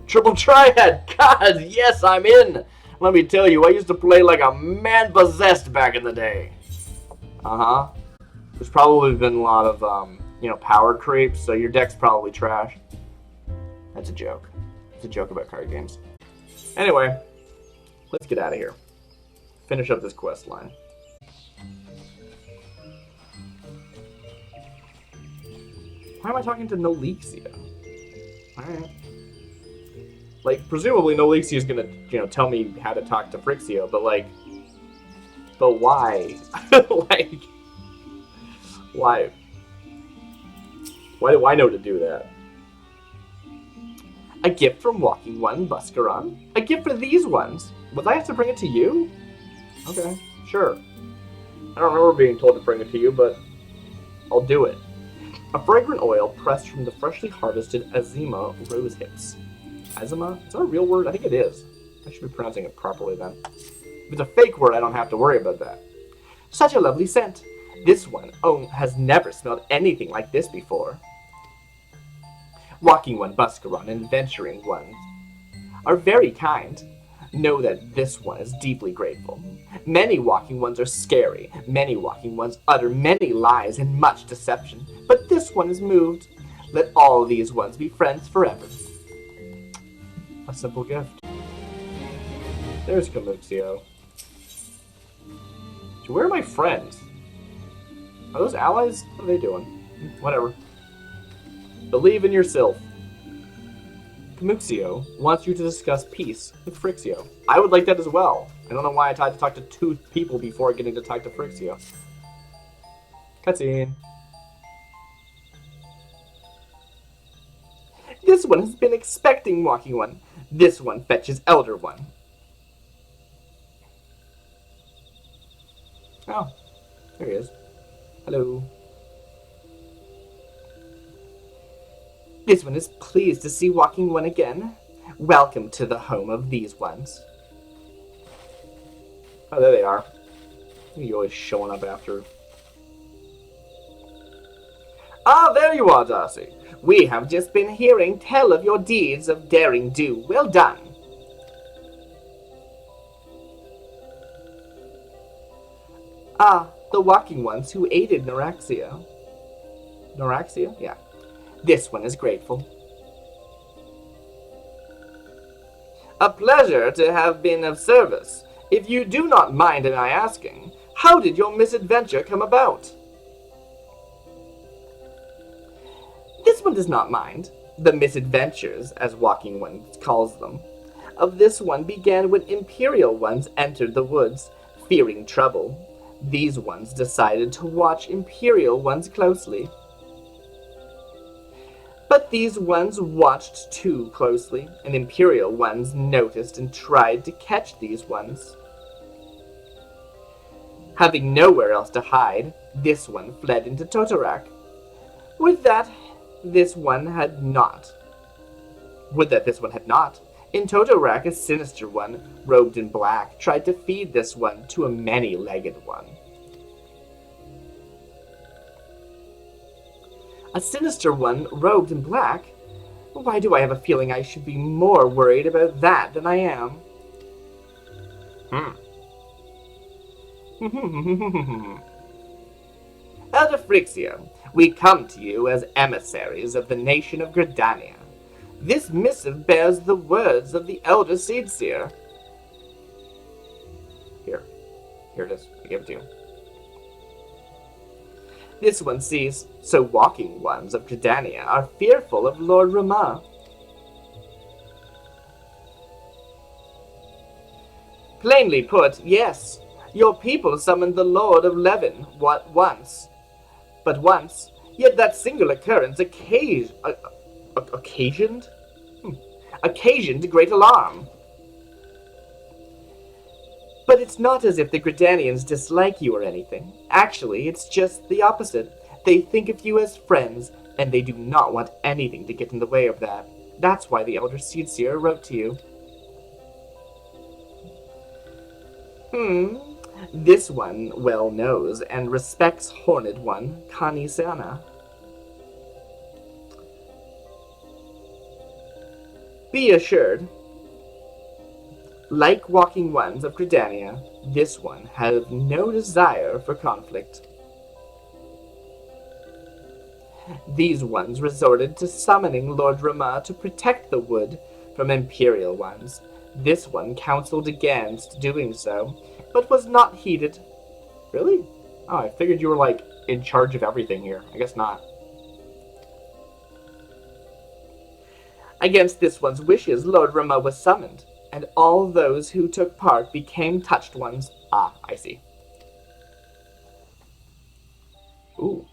Triple Triad! God, yes, I'm in! Let me tell you, I used to play like a man possessed back in the day. Uh-huh. There's probably been a lot of, power creeps, so your deck's probably trash. That's a joke. It's a joke about card games. Anyway, let's get out of here. Finish up this quest line. Why am I talking to Nolixia? Alright. Like, presumably Nolixia is gonna, tell me how to talk to Frixio, but why? Like, why? Why do I know to do that? A gift from Walking One, Buscaron? A gift for these ones? Would I have to bring it to you? Okay, sure. I don't remember being told to bring it to you, but I'll do it. A fragrant oil pressed from the freshly harvested Azima rose hips. Azima? Is that a real word? I think it is. I should be pronouncing it properly then. If it's a fake word, I don't have to worry about that. Such a lovely scent. This one has never smelled anything like this before. Walking One, Buscaron, and Venturing One are very kind. Know that this one is deeply grateful. Many Walking Ones are scary. Many Walking Ones utter many lies and much deception. But this one is moved. Let all these ones be friends forever. A simple gift. There's Camuxio. So where are my friends? Are those allies? What are they doing? Whatever. Believe in your Sylph. Camuxio wants you to discuss peace with Frixio. I would like that as well. I don't know why I tried to talk to 2 people before getting to talk to Frixio. Cutscene. This one has been expecting Walking One. This one fetches Elder One. Oh, there he is. Hello. This one is pleased to see Walking One again. Welcome to the home of these ones. Oh, there they are. You're always showing up after. Ah, there you are, Darcy. We have just been hearing tell of your deeds of daring do. Well done. Ah, the Walking Ones who aided Noraxia. Noraxia? Yeah. This one is grateful. A pleasure to have been of service. If you do not mind my asking, how did your misadventure come about? This one does not mind. The misadventures, as Walking One calls them, of this one began when Imperial ones entered the woods, fearing trouble. These ones decided to watch Imperial ones closely. But these ones watched too closely, and Imperial ones noticed and tried to catch these ones. Having nowhere else to hide, this one fled into Totorak. Would that this one had not, in Totorak a sinister one, robed in black, tried to feed this one to a many-legged one. A sinister one, robed in black? Why do I have a feeling I should be more worried about that than I am? Elder Frixio, we come to you as emissaries of the nation of Gridania. This missive bears the words of the Elder Seedseer. Here it is. I give it to you. This one sees, so Walking Ones of Gridania are fearful of Lord Ramah. Plainly put, yes, your people summoned the Lord of Levin once. But once, yet that single occurrence occasioned great alarm. But it's not as if the Gridanians dislike you or anything. Actually, it's just the opposite. They think of you as friends, and they do not want anything to get in the way of that. That's why the Elder Seedseer wrote to you. This one well knows and respects Horned One, Kanisana. Be assured, like Walking Ones of Gridania, this one have no desire for conflict. These ones resorted to summoning Lord Rama to protect the wood from Imperial ones. This one counseled against doing so, but was not heeded. Really? Oh, I figured you were, like, in charge of everything here. I guess not. Against this one's wishes, Lord Rama was summoned, and all those who took part became touched ones. Ah, I see. Ooh.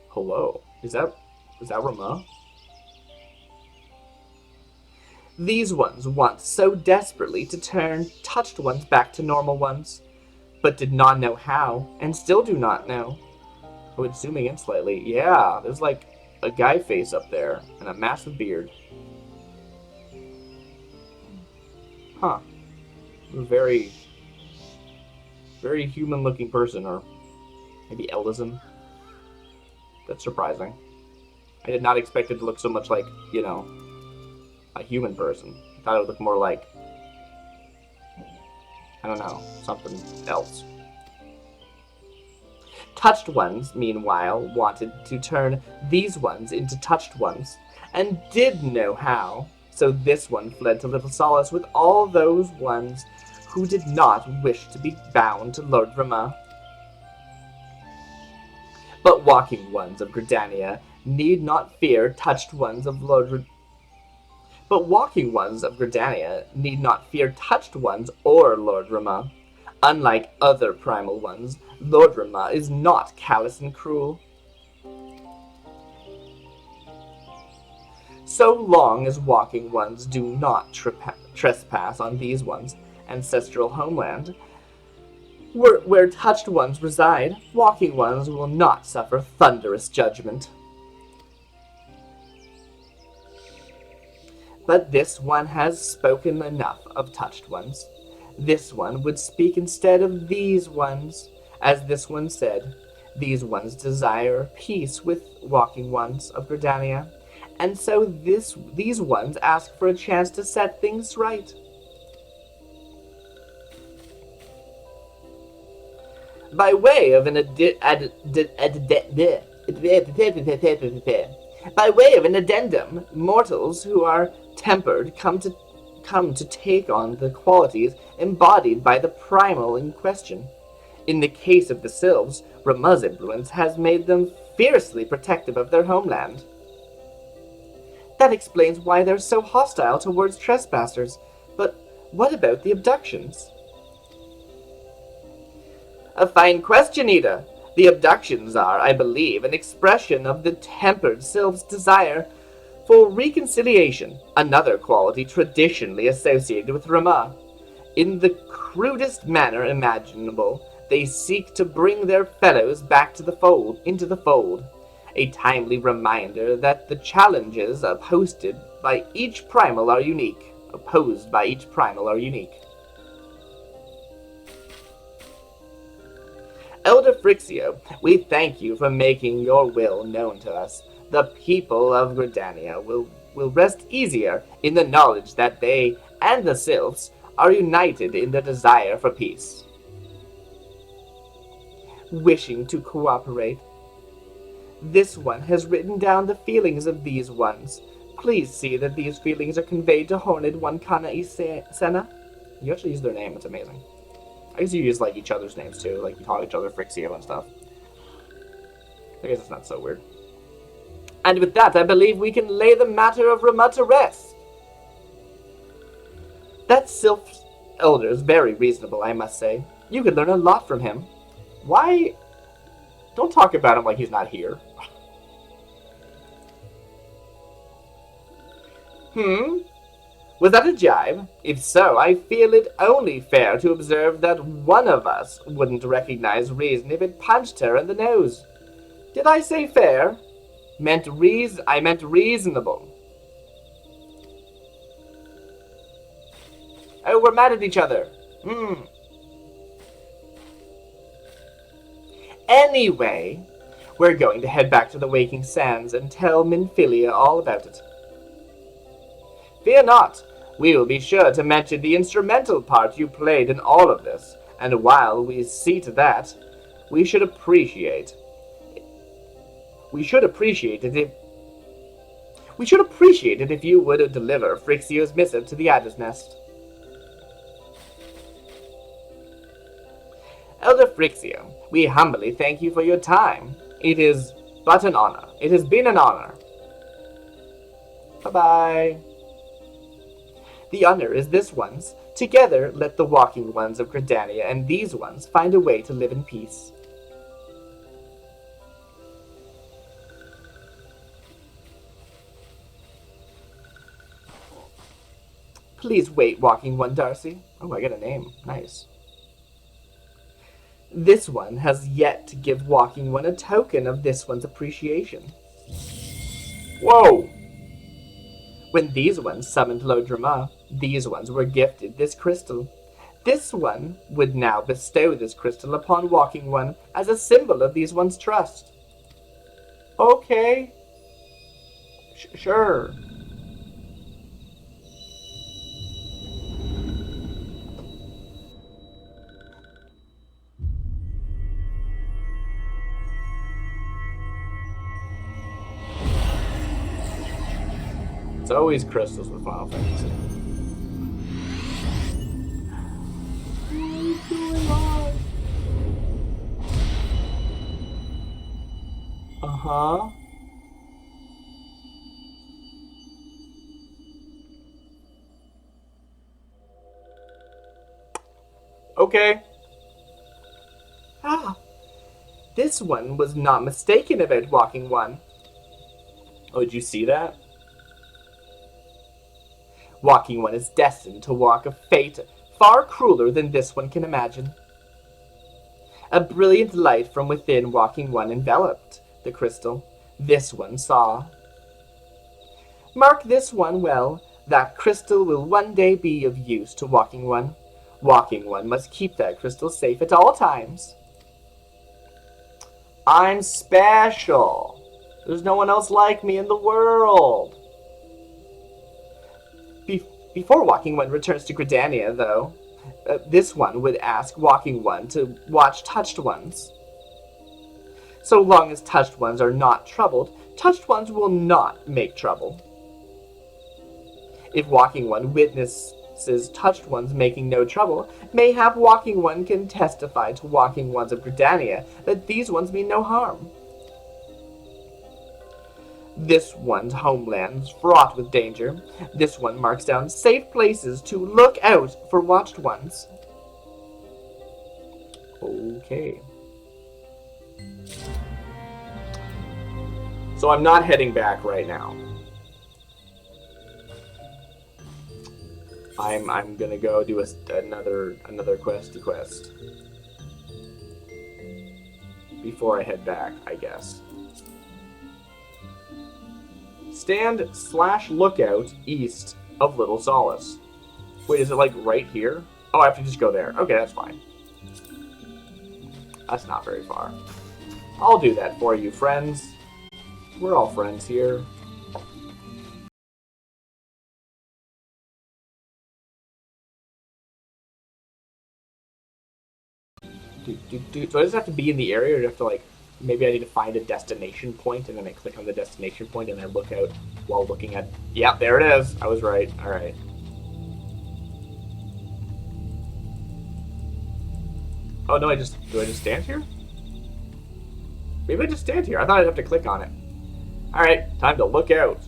Hello. Is that Rama? These ones want so desperately to turn touched ones back to normal ones, but did not know how, and still do not know. Oh, it's zooming in slightly. Yeah, there's like a guy face up there, and a massive beard. Huh. Very, very human-looking person, or maybe Eldison. That's surprising. I did not expect it to look so much like, you know, a human person. I thought it would look more like, I don't know, something else. Touched ones, meanwhile, wanted to turn these ones into touched ones, and did know how. So this one fled to Little Solace with all those ones who did not wish to be bound to Lord Rama. But Walking Ones of Gridania need not fear touched ones of But Walking Ones of Gridania need not fear touched ones or Lord Rama. Unlike other primal ones, Lord Rama is not callous and cruel. So long as Walking Ones do not trespass on these ones' ancestral homeland, where touched ones reside, Walking Ones will not suffer thunderous judgment. But this one has spoken enough of touched ones. This one would speak instead of these ones. As this one said, these ones desire peace with Walking Ones of Gridania, and so these ones ask for a chance to set things right. By way of an addendum, mortals who are tempered come to take on the qualities embodied by the primal in question. In the case of the Sylphs, Rama's influence has made them fiercely protective of their homeland. That explains why they're so hostile towards trespassers. But what about the abductions? A fine question, Ida. The abductions are, I believe, an expression of the tempered Sylph's desire for reconciliation, another quality traditionally associated with Rama. In the crudest manner imaginable, they seek to bring their fellows back to into the fold. A timely reminder that the challenges opposed by each primal are unique. Elder Frixio, we thank you for making your will known to us. The people of Gridania will rest easier in the knowledge that they and the Sylphs are united in their desire for peace. Wishing to cooperate, this one has written down the feelings of these ones. Please see that these feelings are conveyed to Horned One Kana Isena. You actually use their name, it's amazing. I guess you use like each other's names too, like you call each other Frixio and stuff. I guess it's not so weird. And with that, I believe we can lay the matter of Rama to rest. That Sylph elder is very reasonable, I must say. You could learn a lot from him. Why? Don't talk about him like he's not here. Was that a jibe? If so, I feel it only fair to observe that one of us wouldn't recognize reason if it punched her in the nose. Did I say fair? I meant reasonable. Oh, we're mad at each other. Anyway, we're going to head back to the Waking Sands and tell Minfilia all about it. Fear not, we will be sure to mention the instrumental part you played in all of this, and while we see to that, we should appreciate it if you would deliver Frixio's missive to the Adder's Nest. Elder Frixio, we humbly thank you for your time. It is but an honor. It has been an honor. Bye-bye. The honor is this one's. Together, let the walking ones of Gridania and these ones find a way to live in peace. Please wait, walking one, Darcy. Oh, I got a name. Nice. This one has yet to give walking one a token of this one's appreciation. Whoa! When these ones summoned Lodrima, these ones were gifted this crystal. This one would now bestow this crystal upon walking one as a symbol of these ones' trust. Okay. Sure. It's always crystals with Final Fantasy. What is going on? Uh-huh. Okay. Ah. This one was not mistaken about walking one. Oh, did you see that? Walking one is destined to walk a fate far crueler than this one can imagine. A brilliant light from within walking one enveloped the crystal. This one saw. Mark this one well. That crystal will one day be of use to walking one. Walking one must keep that crystal safe at all times. I'm special. There's no one else like me in the world. Before walking one returns to Gridania, though, this one would ask walking one to watch touched ones. So long as touched ones are not troubled, touched ones will not make trouble. If walking one witnesses touched ones making no trouble, mayhap walking one can testify to walking ones of Gridania that these ones mean no harm. This one's homeland's fraught with danger. This one marks down safe places to look out for watched ones. Okay. So I'm not heading back right now. I'm gonna go do another quest before I head back, I guess. Stand/lookout east of Little Solace. Wait, is it like right here? Oh, I have to just go there. Okay, that's fine. That's not very far. I'll do that for you, friends. We're all friends here. Do I just have to be in the area, or do I have to, like, maybe I need to find a destination point, and then I click on the destination point, and I look out while looking at... Yeah, there it is! I was right. Alright. Oh, no, do I just stand here? Maybe I just stand here. I thought I'd have to click on it. Alright, time to look out.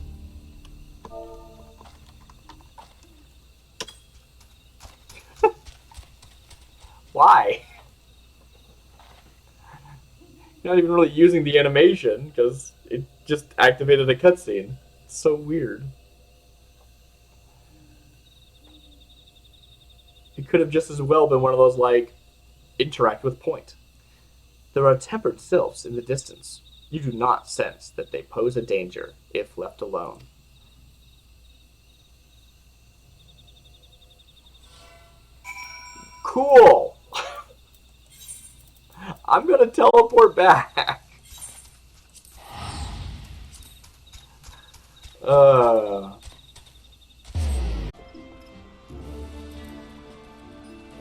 Why? You're not even really using the animation, because it just activated a cutscene. It's so weird. It could have just as well been one of those, like, interact with point. There are tempered sylphs in the distance. You do not sense that they pose a danger if left alone. Cool! I'm gonna teleport back.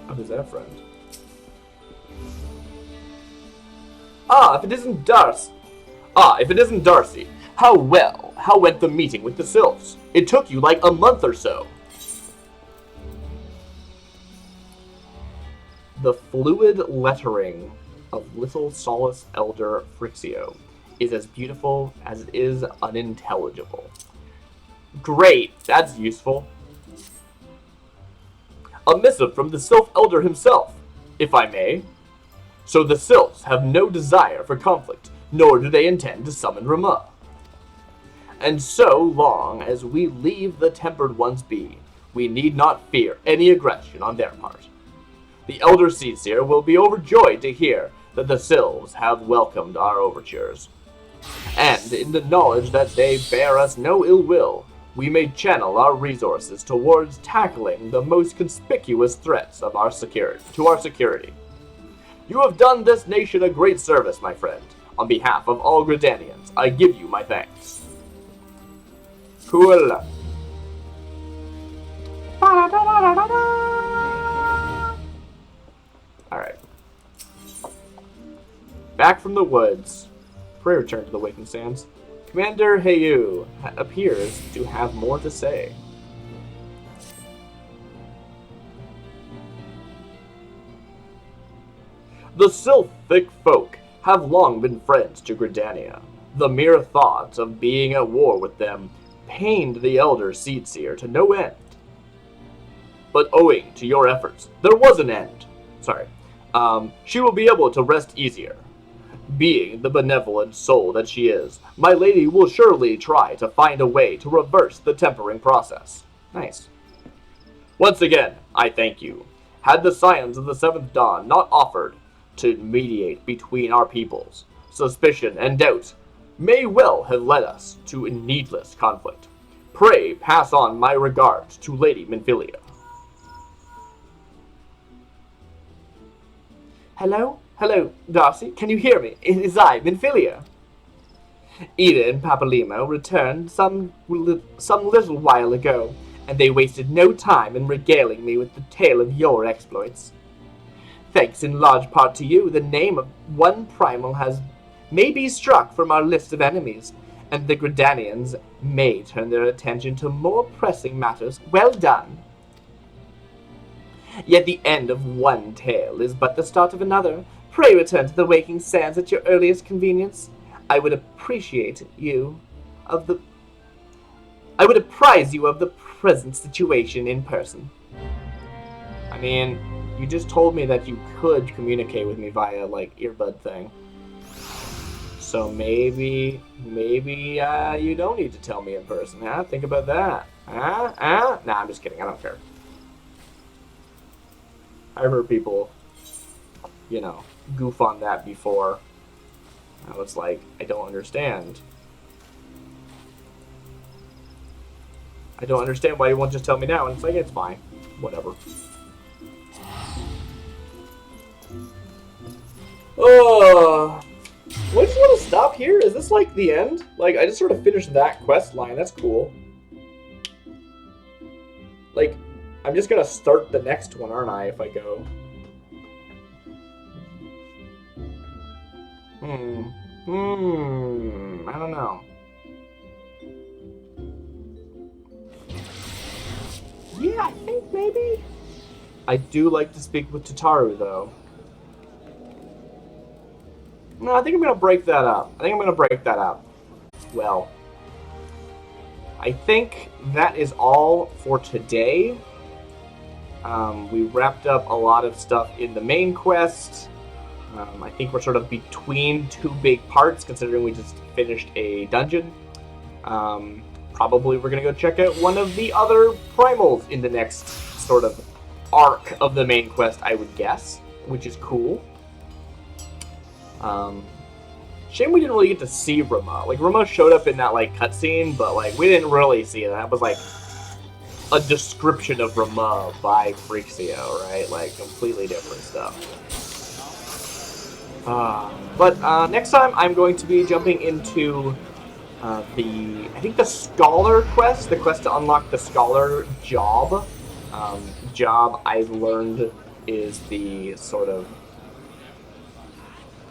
Who's that friend? If it isn't Darcy. If it isn't Darcy. How went the meeting with the Sylphs? It took you like a month or so. The fluid lettering of little Solus Elder Frixio is as beautiful as it is unintelligible. Great, that's useful. A missive from the Sylph Elder himself, if I may. So the Sylphs have no desire for conflict, nor do they intend to summon Rama. And so long as we leave the Tempered Ones be, we need not fear any aggression on their part. The Elder Seedseer will be overjoyed to hear that the Sylphs have welcomed our overtures. And in the knowledge that they bear us no ill will, we may channel our resources towards tackling the most conspicuous threats of our security. You have done this nation a great service, my friend. On behalf of all Gridanians, I give you my thanks. Cool. Alright. Back from the woods. Prey returned to the Waking Sands. Commander Heyu appears to have more to say. The Sylphic folk have long been friends to Gridania. The mere thought of being at war with them pained the Elder Seedseer to no end. But owing to your efforts, there was an end. She will be able to rest easier. Being the benevolent soul that she is, my lady will surely try to find a way to reverse the tempering process. Nice. Once again, I thank you. Had the Scions of the Seventh Dawn not offered to mediate between our peoples, suspicion and doubt may well have led us to needless conflict. Pray pass on my regards to Lady Minfilia. Hello? Hello, Darcy, can you hear me? It is I, Minfilia. Ida and Papalimo returned some little while ago, and they wasted no time in regaling me with the tale of your exploits. Thanks in large part to you, the name of one primal may be struck from our list of enemies, and the Gridanians may turn their attention to more pressing matters. Well done. Yet the end of one tale is but the start of another. Pray return to the Waking Sands at your earliest convenience. I would apprise you of the present situation in person. I mean, you just told me that you could communicate with me via, earbud thing. So maybe you don't need to tell me in person, huh? Think about that. Nah, I'm just kidding. I don't care. I've heard people, goof on that before. I was like, I don't understand. I don't understand why you won't just tell me now. And it's like, it's fine. Whatever. Oh, I just want to stop here. Is this like the end? I just sort of finished that quest line. That's cool. I'm just gonna start the next one, aren't I, if I go? I don't know. Yeah, I think maybe. I do like to speak with Tataru, though. No, I think I'm gonna break that up. Well, I think that is all for today. We wrapped up a lot of stuff in the main quest. I think we're sort of between two big parts, considering we just finished a dungeon. Probably we're going to go check out one of the other primals in the next sort of arc of the main quest, I would guess, which is cool. Shame we didn't really get to see Rama. Rama showed up in that, cutscene, but, we didn't really see it. That was, a description of Rama by Frixio, right? Completely different stuff. But next time I'm going to be jumping into I think the Scholar quest, the quest to unlock the Scholar job. Job I've learned is the sort of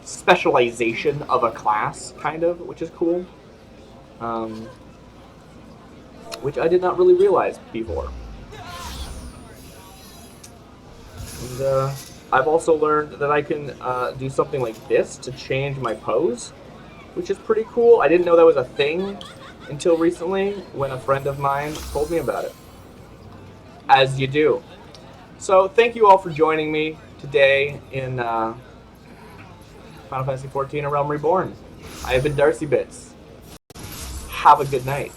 specialization of a class, kind of, which is cool. Which I did not really realize before. And I've also learned that I can do something like this to change my pose, which is pretty cool. I didn't know that was a thing until recently when a friend of mine told me about it. As you do. So thank you all for joining me today in Final Fantasy XIV: A Realm Reborn. I have been DarcyBits. Have a good night.